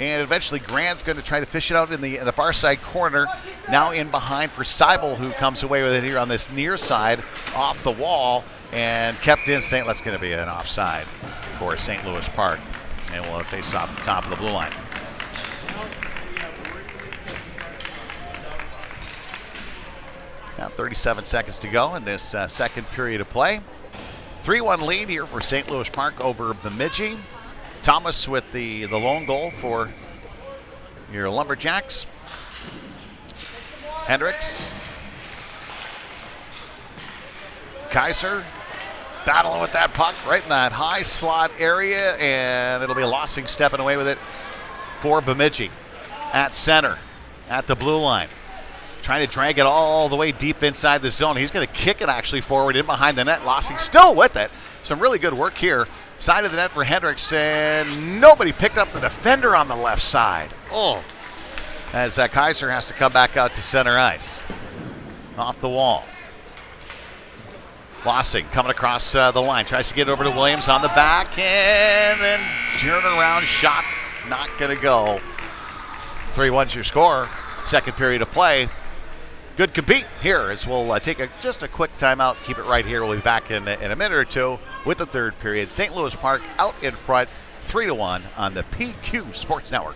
And eventually Grant's going to try to fish it out in the far side corner. Now in behind for Seibel, who comes away with it here on this near side off the wall and kept in. That's going to be an offside for St. Louis Park. And we'll face off the top of the blue line. Now 37 seconds to go in this second period of play. 3-1 lead here for St. Louis Park over Bemidji. Thomas with the lone goal for your Lumberjacks. Hendricks. Kaiser battling with that puck right in that high slot area, and it'll be Lossing stepping away with it for Bemidji. At center, at the blue line. Trying to drag it all the way deep inside the zone. He's going to kick it actually forward in behind the net. Lossing still with it. Some really good work here. Side of the net for Hendricks, and nobody picked up the defender on the left side. Oh, as Kaiser has to come back out to center ice. Off the wall. Lossing coming across the line. Tries to get over to Williams on the back, and then turnaround shot. Not going to go. 3-1's your score. Second period of play. Good compete here as we'll take just a quick timeout. Keep it right here. We'll be back in a minute or two with the third period. St. Louis Park out in front, 3-1 on the PQ Sports Network.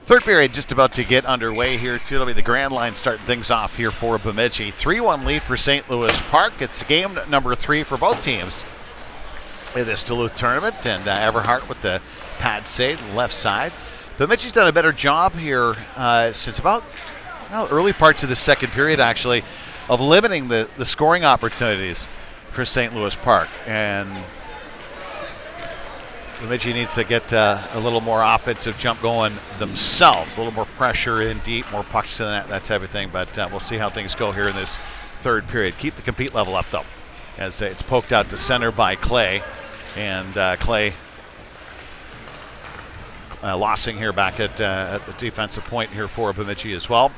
Third period just about to get underway here, too. It'll be the Grand Line starting things off here for Bemidji. 3-1 lead for St. Louis Park. It's game number 3 for both teams in this Duluth tournament. And Everhart with the pad save left side. Bemidji's done a better job here since about early parts of the second period, actually, of limiting the scoring opportunities for St. Louis Park. And Bemidji needs to get a little more offensive jump going themselves, a little more pressure in deep, more pucks to the net, that type of thing. But we'll see how things go here in this third period. Keep the compete level up, though, as it's poked out to center by Clay. And Clay Lossing here back at the defensive point here for Bemidji as well.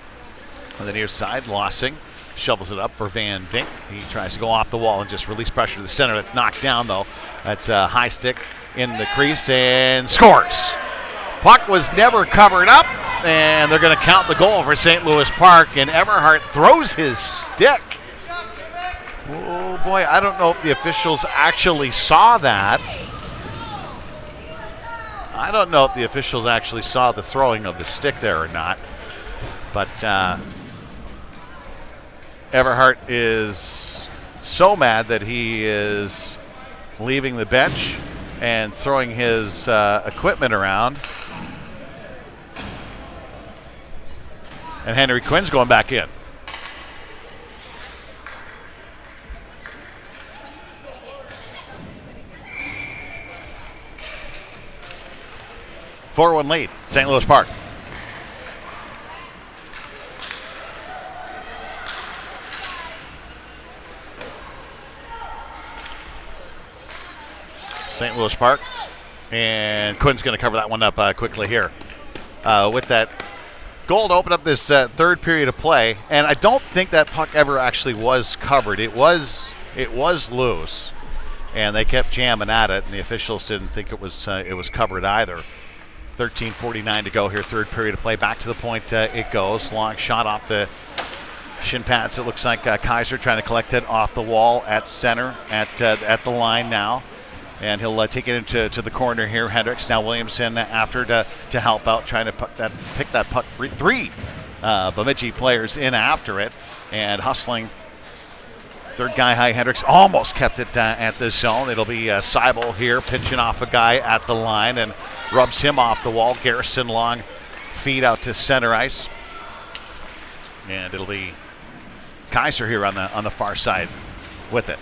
On the near side, Lossing shovels it up for Van Vink. He tries to go off the wall and just release pressure to the center. That's knocked down, though. That's a high stick in the crease and scores. Puck was never covered up. And they're going to count the goal for St. Louis Park, and Everhart throws his stick. Oh boy, I don't know if the officials actually saw that. I don't know if the officials actually saw the throwing of the stick there or not. But Everhart is so mad that he is leaving the bench and throwing his equipment around. And Henry Quinn's going back in. Four-one lead, St. Louis Park. St. Louis Park, and Quinn's going to cover that one up quickly here. With that goal to open up this third period of play, and I don't think that puck ever actually was covered. It was loose, and they kept jamming at it, and the officials didn't think it was covered either. 13:49 to go here, third period of play. Back to the point it goes. Long shot off the shin pads. It looks like Kaiser trying to collect it off the wall at center at the line now. And he'll take it into the corner here. Hendricks, now Williamson after to help out, trying to pick that puck free. Three Bemidji players in after it and hustling. Third guy high, Hendricks almost kept it at the zone. It'll be Seibel here pitching off a guy at the line and rubs him off the wall. Garrison long feed out to center ice. And it'll be Kaiser here on the far side with it.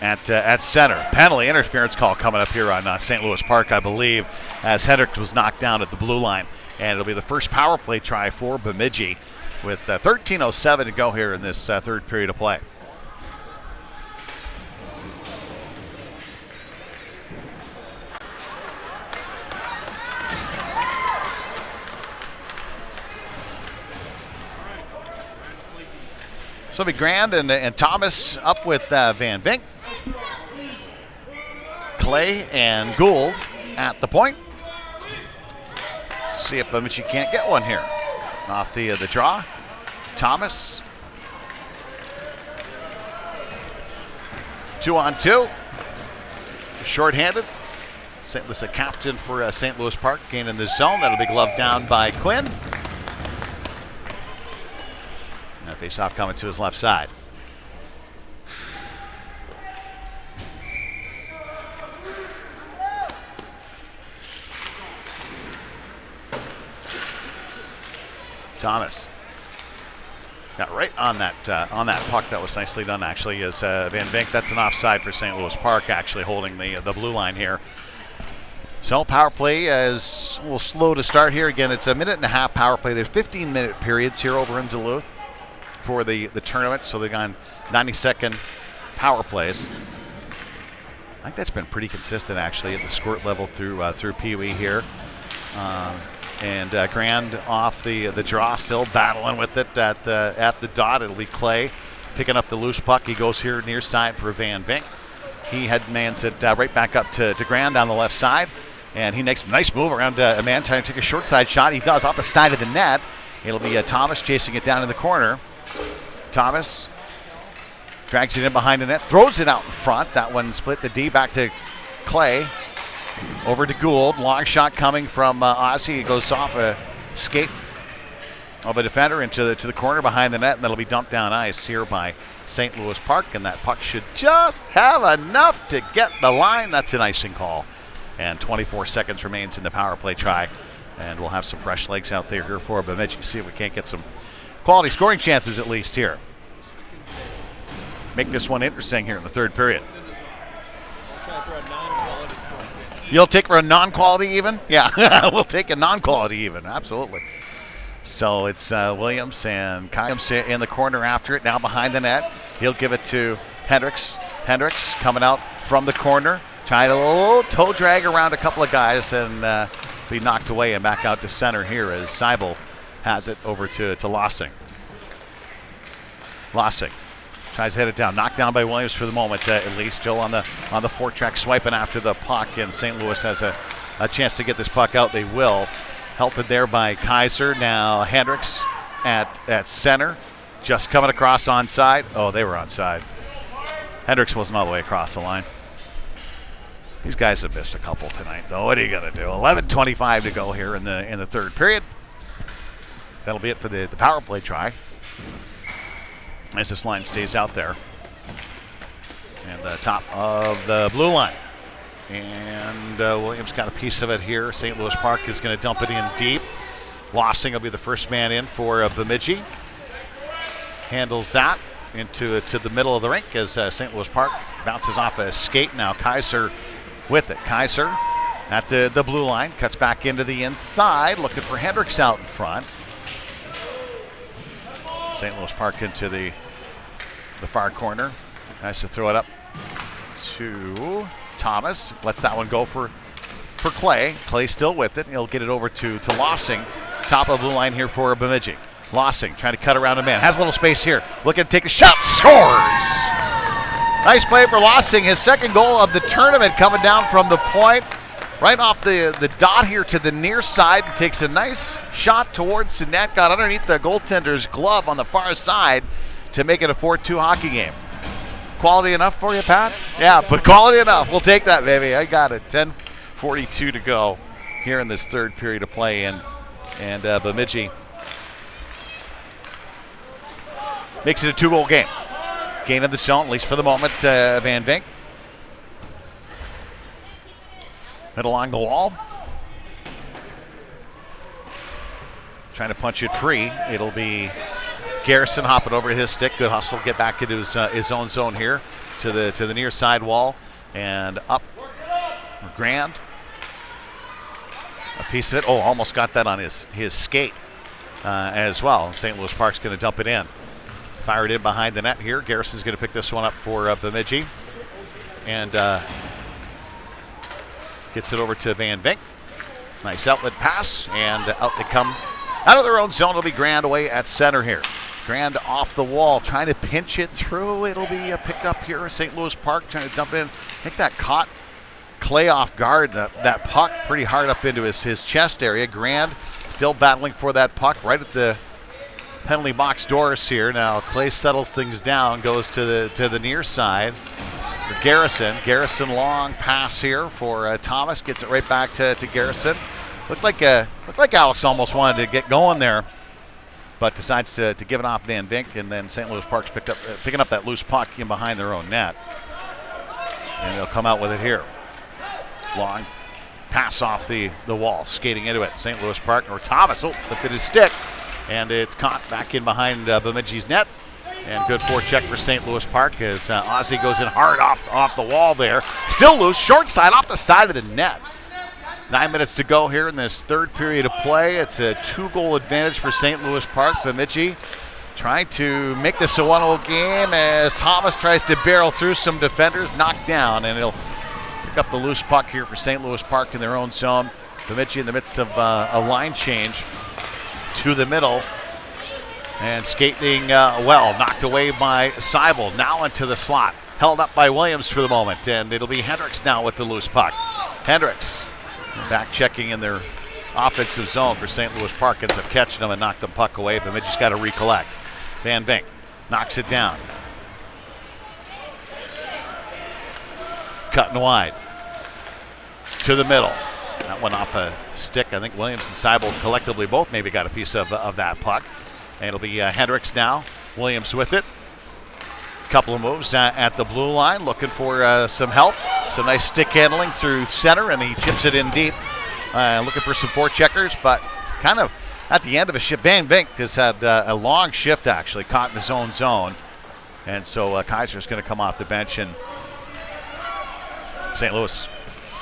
At center. Penalty interference call coming up here on St. Louis Park, I believe, as Hendricks was knocked down at the blue line. And it'll be the first power play try for Bemidji with 13:07 to go here in this third period of play. So it'll be Grand and Thomas up with Van Vink. Clay and Gould at the point. See if Bemidji can't get one here. Off the draw. Thomas. 2-on-2. Short-handed. St. Louis, a captain for St. Louis Park, gaining the zone. That'll be gloved down by Quinn. Now face-off coming to his left side. Thomas got right on that puck. That was nicely done, actually, as Van Vink. That's an offside for St. Louis Park, actually holding the blue line here. So power play is a little slow to start here. Again, it's a minute and a half power play. There's 15-minute periods here over in Duluth for the tournament, so they've gone 90-second power plays. I think that's been pretty consistent, actually, at the squirt level through Peewee here. And Grand off the draw, still battling with it at the dot. It'll be Clay picking up the loose puck. He goes here near side for Van Vink. He headmans it right back up to Grand on the left side. And he makes a nice move around a man trying to take a short side shot. He does off the side of the net. It'll be Thomas chasing it down in the corner. Thomas drags it in behind the net, throws it out in front. That one split the D back to Clay. Over to Gould. Long shot coming from Ozzy. It goes off a skate of a defender into the corner behind the net, and that'll be dumped down ice here by St. Louis Park. And that puck should just have enough to get the line. That's an icing call. And 24 seconds remains in the power play try. And we'll have some fresh legs out there here for Bemidji. See if we can't get some quality scoring chances at least here. Make this one interesting here in the third period. You'll take for a non-quality even? Yeah, we'll take a non-quality even, absolutely. So it's Williams and Kyle in the corner after it, now behind the net. He'll give it to Hendricks. Hendricks coming out from the corner, trying a little toe drag around a couple of guys and be knocked away and back out to center here as Seibel has it over to Lossing. Lossing tries to hit it down, knocked down by Williams for the moment at least. Still on the foretrack swiping after the puck, and St. Louis has a chance to get this puck out. They will. Helted there by Kaiser. Now Hendricks at center. Just coming across onside. Oh, they were onside. Hendricks wasn't all the way across the line. These guys have missed a couple tonight, though. What are you going to do? 11:25 to go here in the third period. That'll be it for the power play try. As this line stays out there. And the top of the blue line. And Williams got a piece of it here. St. Louis Park is going to dump it in deep. Lossing will be the first man in for Bemidji. Handles that into to the middle of the rink as St. Louis Park bounces off a skate. Now Kaiser with it. Kaiser at the blue line. Cuts back into the inside. Looking for Hendricks out in front. St. Louis Park into the far corner. Nice to throw it up to Thomas. Lets that one go for Clay. Clay still with it. He'll get it over to Lossing. Top of the blue line here for Bemidji. Lossing trying to cut around a man. Has a little space here. Looking to take a shot. Scores! Nice play for Lossing. His second goal of the tournament coming down from the point. Right off the dot here to the near side. Takes a nice shot towards the net. Got underneath the goaltender's glove on the far side to make it a 4-2 hockey game. Quality enough for you, Pat? Yeah, but quality enough. We'll take that, baby. I got it. 10:42 to go here in this third period of play. And Bemidji makes it a 2-goal game. Gain of the zone, at least for the moment, Van Vink. Hit along the wall. Trying to punch it free. It'll be Garrison hopping over his stick. Good hustle. Get back into his own zone here to the near side wall. And up. Grand. A piece of it. Oh, almost got that on his skate as well. St. Louis Park's going to dump it in. Fired in behind the net here. Garrison's going to pick this one up for Bemidji. And gets it over to Van Vink. Nice outlet pass. And out they come. Out of their own zone, it'll be Grand away at center here. Grand off the wall, trying to pinch it through. It'll be picked up here. St. Louis Park trying to dump it in. I think that caught Clay off guard. That puck pretty hard up into his chest area. Grand still battling for that puck right at the penalty box doors here. Now Clay settles things down, goes to the near side for Garrison. Garrison long pass here for Thomas. Gets it right back to Garrison. Looked like Alex almost wanted to get going there, but decides to give it off Van Vink, and then St. Louis Park's picking up that loose puck in behind their own net. And they'll come out with it here. Long pass off the wall, skating into it. St. Louis Park, or Thomas, lifted his stick, and it's caught back in behind Bemidji's net. And good forecheck for St. Louis Park as Ozzie goes in hard off the wall there. Still loose, short side off the side of the net. 9 minutes to go here in this third period of play. It's a 2-goal advantage for St. Louis Park. Bemidji trying to make this a 1-0 game as Thomas tries to barrel through some defenders, knocked down, and he'll pick up the loose puck here for St. Louis Park in their own zone. Bemidji in the midst of a line change to the middle. And skating well, knocked away by Seibel. Now into the slot. Held up by Williams for the moment, and it'll be Hendricks now with the loose puck. Hendricks back checking in their offensive zone for St. Louis Park. Ends up catching them and knocked the puck away. Bemidji's got to recollect. Van Vink knocks it down. Cutting wide. To the middle. That went off a stick. I think Williams and Seibel collectively both maybe got a piece of that puck. And it'll be Hendricks now. Williams with it. Couple of moves at the blue line, looking for some help. Some nice stick handling through center, and he chips it in deep. Looking for some forecheckers, but kind of at the end of a shift. Van Vink has had a long shift, actually, caught in his own zone. And so Kaiser's going to come off the bench, and St. Louis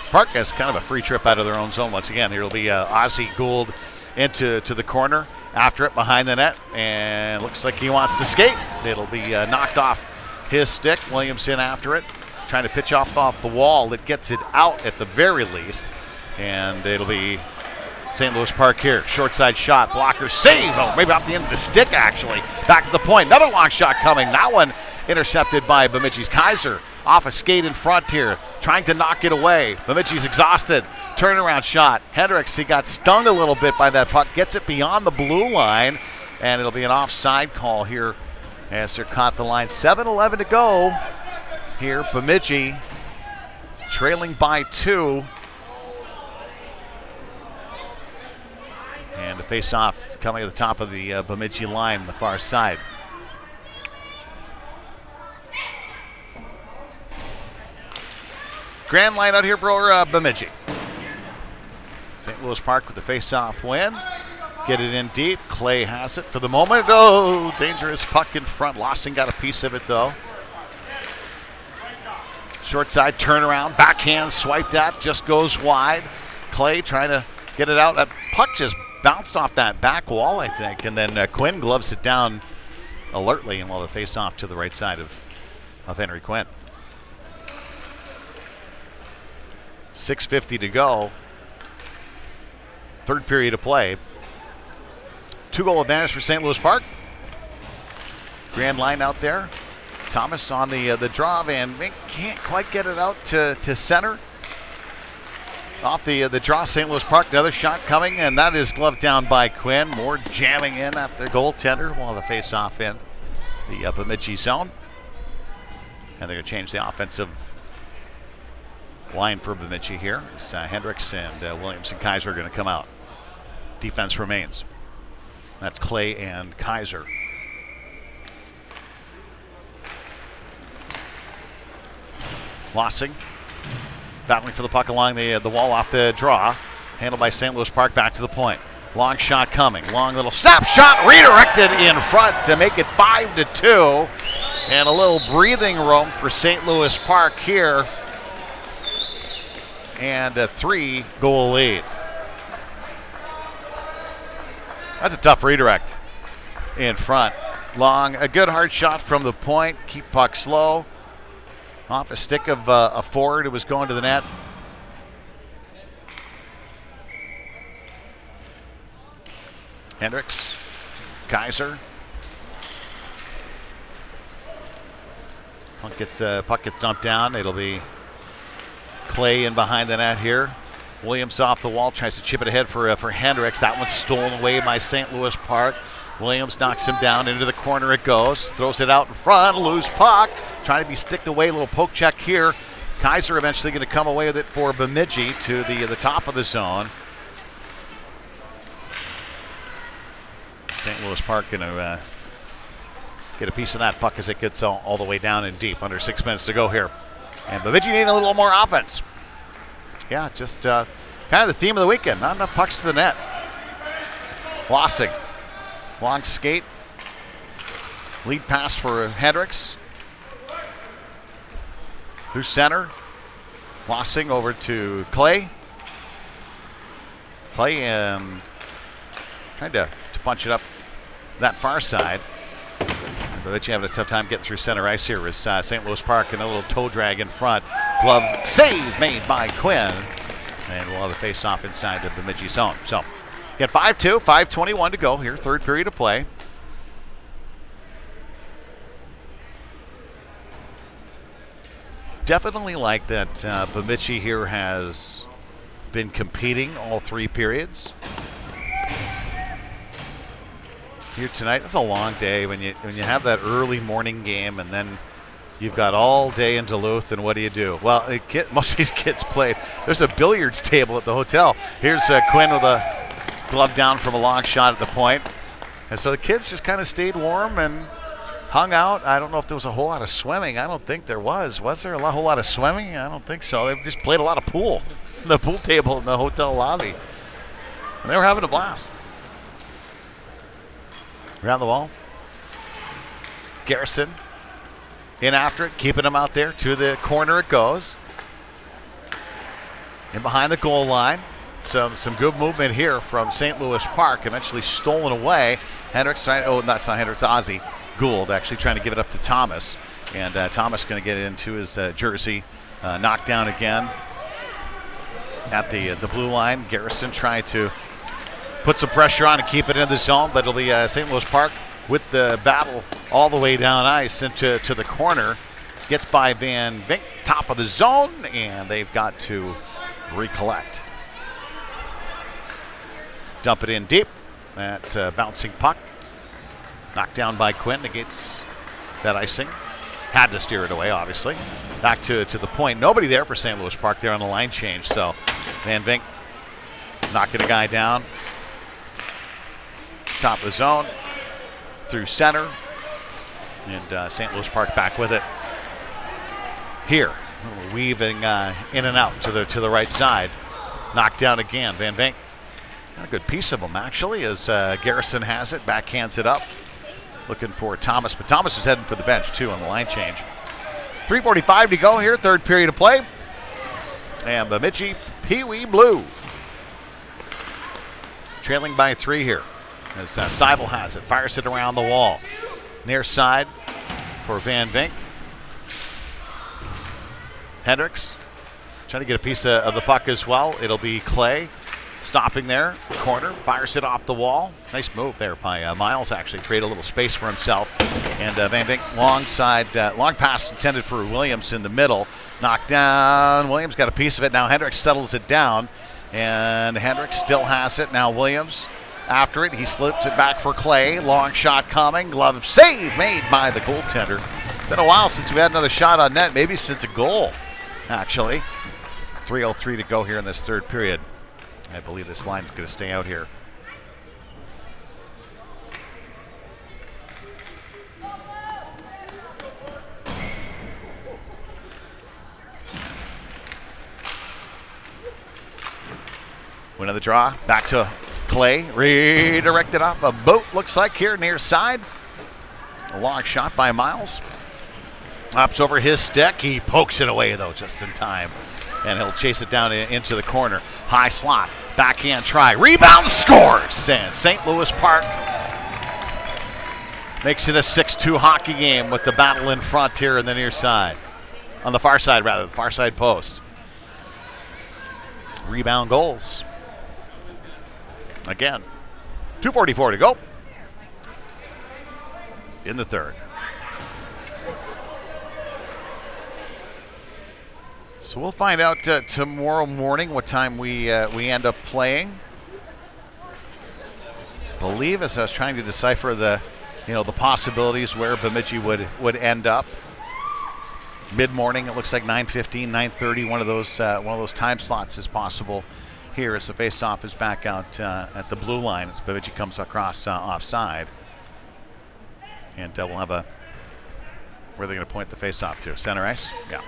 Park has kind of a free trip out of their own zone once again. Here will be Ozzie Gould into the corner, after it behind the net, and looks like he wants to skate. It'll be knocked off his stick. Williams in after it, trying to pitch off the wall. It gets it out at the very least, and it'll be St. Louis Park here. Short side shot, blocker save. Oh, maybe off the end of the stick, actually. Back to the point. Another long shot coming. That one intercepted by Bemidji's Kaiser off a skate in front here, trying to knock it away. Bemidji's exhausted. Turnaround shot. Hendricks, he got stung a little bit by that puck, gets it beyond the blue line, and it'll be an offside call here as they're caught the line. 7:11 to go here. Bemidji trailing by 2. And the face-off coming to the top of the Bemidji line on the far side. Grand line out here for Bemidji. St. Louis Park with the face-off win. Get it in deep. Clay has it for the moment. Oh, dangerous puck in front. Lawson got a piece of it, though. Short side turnaround. Backhand swiped at. Just goes wide. Clay trying to get it out. That puck just bounced off that back wall, I think. And then Quinn gloves it down alertly, and we'll have a face-off to the right side of Henry Quinn. 6:50 to go. Third period of play. 2-goal advantage for St. Louis Park. Grand line out there. Thomas on the draw, and can't quite get it out to center. Off the draw, St. Louis Park, another shot coming, and that is gloved down by Quinn. More jamming in after the goaltender. We'll have a face-off in the Bemidji zone. And they're going to change the offensive line for Bemidji here. As Hendricks and Williams and Kaiser are going to come out. Defense remains. That's Clay and Kaiser. Lossing battling for the puck along the wall off the draw. Handled by St. Louis Park, back to the point. Long shot coming. Long little snap shot redirected in front to make it 5-2. And a little breathing room for St. Louis Park here. And a 3-goal lead. That's a tough redirect in front. Long, a good hard shot from the point. Keep puck slow. Off a stick of a forward. It was going to the net. Hendricks, Kaiser. Puck gets dumped down. It'll be Clay in behind the net here. Williams off the wall, tries to chip it ahead for Hendricks. That one's stolen away by St. Louis Park. Williams knocks him down. Into the corner it goes. Throws it out in front. Loose puck. Trying to be sticked away. A little poke check here. Kaiser eventually going to come away with it for Bemidji to the top of the zone. St. Louis Park going to get a piece of that puck as it gets all the way down and deep. Under 6 minutes to go here. And Bemidji need a little more offense. Yeah, just kind of the theme of the weekend. Not enough pucks to the net. Lossing. Long skate. Lead pass for Hendricks. Through center. Lossing over to Clay. Clay trying to punch it up that far side. But you having a tough time getting through center ice here with St. Louis Park and a little toe drag in front. Glove save made by Quinn. And we'll have a face-off inside the Bemidji zone. So, get 5-2, 5:21 to go here, third period of play. Definitely like that Bemidji here has been competing all 3 periods. Here tonight, it's a long day when you have that early morning game, and then you've got all day in Duluth, and what do? Well, most of these kids played. There's a billiards table at the hotel. Here's Quinn with a glove down from a long shot at the point. And so the kids just kind of stayed warm and hung out. I don't know if there was a whole lot of swimming. I don't think there was. Was there a whole lot of swimming? I don't think so. They just played a lot of pool. The pool table in the hotel lobby. And they were having a blast. Around the wall. Garrison in after it, keeping him out there. To the corner it goes. In behind the goal line. Some good movement here from St. Louis Park. Eventually stolen away. Hendricks trying, that's not Hendricks, Ozzie Gould actually trying to give it up to Thomas. And Thomas going to get it into his jersey. Knocked down again at the blue line. Garrison trying to put some pressure on and keep it in the zone, but it'll be St. Louis Park with the battle all the way down ice into the corner. Gets by Van Vink, top of the zone, and they've got to recollect. Dump it in deep. That's a bouncing puck. Knocked down by Quinn, negates that icing. Had to steer it away, obviously. Back to the point. Nobody there for St. Louis Park there on the line change. So Van Vink knocking a guy down. Top of the zone. Through center. And St. Louis Park back with it. Here, weaving in and out to the right side. Knocked down again. Van Vink. Not a good piece of him, actually, as Garrison has it. Backhands it up. Looking for Thomas, but Thomas is heading for the bench, too, on the line change. 3:45 to go here, third period of play. And Bemidji, Peewee Blue. Trailing by 3 here. As Seibel has it, fires it around the wall. Near side for Van Vink. Hendricks trying to get a piece of the puck as well. It'll be Clay. Stopping there, corner, fires it off the wall. Nice move there by Miles, actually. Create a little space for himself. And Van Vink, long pass intended for Williams in the middle. Knocked down. Williams got a piece of it. Now Hendricks settles it down. And Hendricks still has it. Now Williams after it. He slips it back for Clay. Long shot coming. Glove save made by the goaltender. Been a while since we had another shot on net. Maybe since a goal, actually. 3:03 to go here in this third period. I believe this line's going to stay out here. Win of the draw. Back to Clay. Redirected off a boat, looks like, here near side. A long shot by Miles. Hops over his stick. He pokes it away, though, just in time. And he'll chase it down into the corner. High slot. Backhand try. Rebound, scores! And St. Louis Park makes it a 6-2 hockey game with the battle in front here in the near side. On the far side, rather. The far side post. Rebound goals. Again. 2:44 to go. In the third. So we'll find out tomorrow morning what time we end up playing. Believe, as I was trying to decipher the possibilities where Bemidji would end up. Mid-morning, it looks like 9:15, 9:30. One of those time slots is possible here as the face-off is back out at the blue line as Bemidji comes across offside. And we'll have where are they going to point the face-off to? Center ice? Yeah.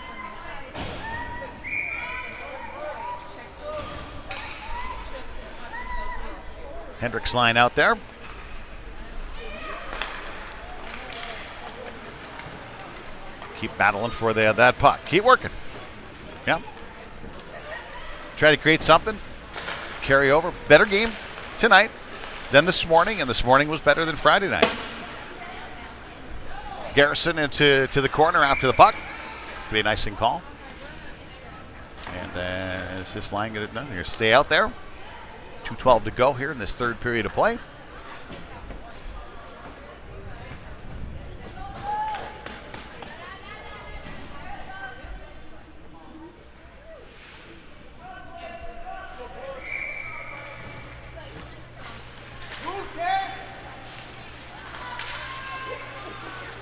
Hendricks line out there. Keep battling for that puck. Keep working. Yeah. Try to create something. Carry over. Better game tonight than this morning, and this morning was better than Friday night. Garrison into the corner after the puck. It's going to be a nice thing call. And is this line going to stay out there? 2:12 to go here in this third period of play.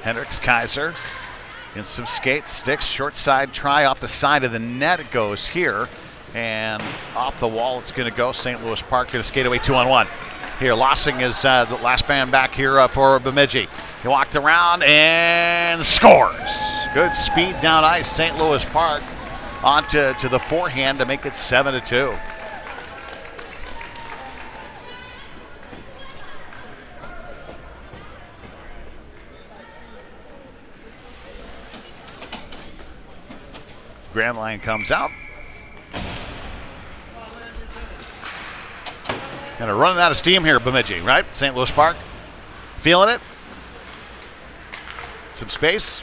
Hendricks, Kaiser in some skates, sticks, short side try off the side of the net. It goes here. And off the wall it's going to go. St. Louis Park going to skate away 2-on-1. Here, Lossing is the last man back here for Bemidji. He walked around and scores. Good speed down ice. St. Louis Park onto the forehand to make it 7-2. Grand line comes out. Kind of running out of steam here, Bemidji, right? St. Louis Park. Feeling it. Some space.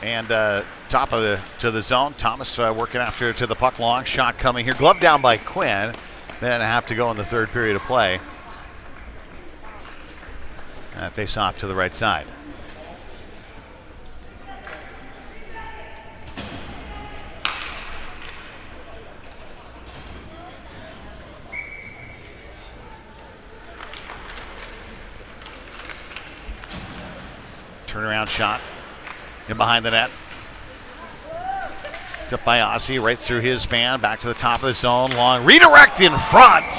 And top to the zone. Thomas working after to the puck. Long shot coming here. Glove down by Quinn. Then a half to go in the third period of play. Face off to the right side. Turnaround shot in behind the net. To Fayasi, right through his man, back to the top of the zone. Long redirect in front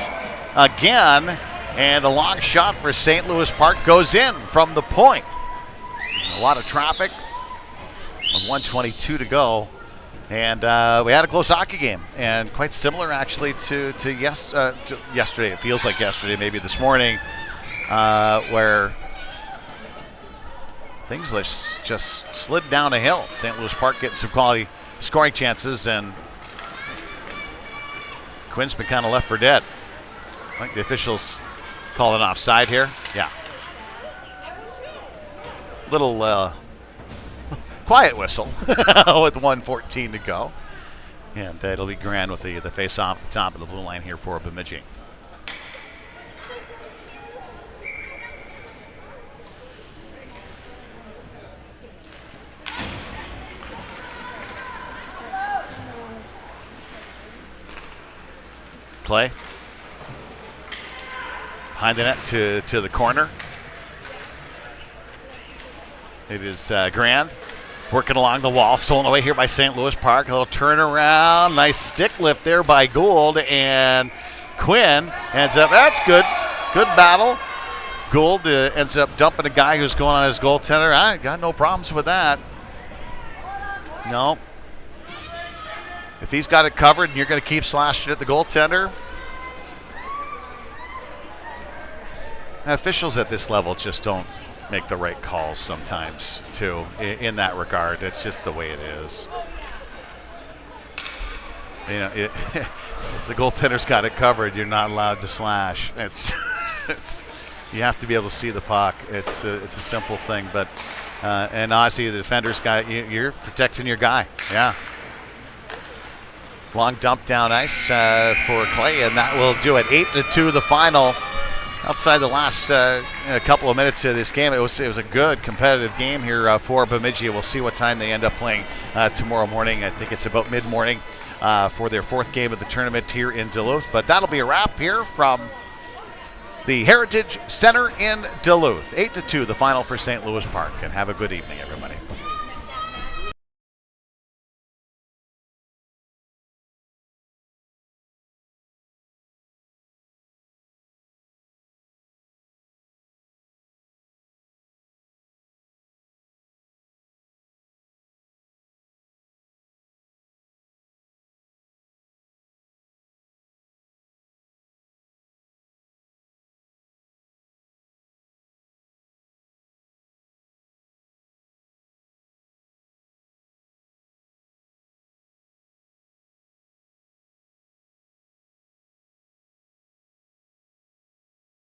again. And a long shot for St. Louis Park goes in from the point. A lot of traffic. 1:22 to go. And we had a close hockey game, and quite similar actually to yesterday. It feels like yesterday, maybe this morning, where things just slid down a hill. St. Louis Park getting some quality scoring chances, and Quinn's been kind of left for dead. I think the officials call an offside here. Yeah. Little quiet whistle with 1:14 to go. And it'll be Grand with the face-off at the top of the blue line here for Bemidji. Clay. Behind the net to the corner. It is Grand. Working along the wall, stolen away here by St. Louis Park. A little turnaround, nice stick lift there by Gould, and Quinn ends up, that's good battle. Gould ends up dumping a guy who's going on his goaltender. I got no problems with that. No. If he's got it covered and you're going to keep slashing at the goaltender, officials at this level just don't make the right calls sometimes, too, in that regard. It's just the way it is. You know, if the goaltender's got it covered, you're not allowed to slash. You have to be able to see the puck. It's a simple thing, but and Ozzy, the defender's got you're protecting your guy. Yeah. Long dump down ice for Clay, and that will do it. 8-2 the final. Outside the last couple of minutes of this game, it was a good competitive game here for Bemidji. We'll see what time they end up playing tomorrow morning. I think it's about mid-morning for their fourth game of the tournament here in Duluth. But that'll be a wrap here from the Heritage Center in Duluth. 8-2 the final for St. Louis Park. And have a good evening, everybody.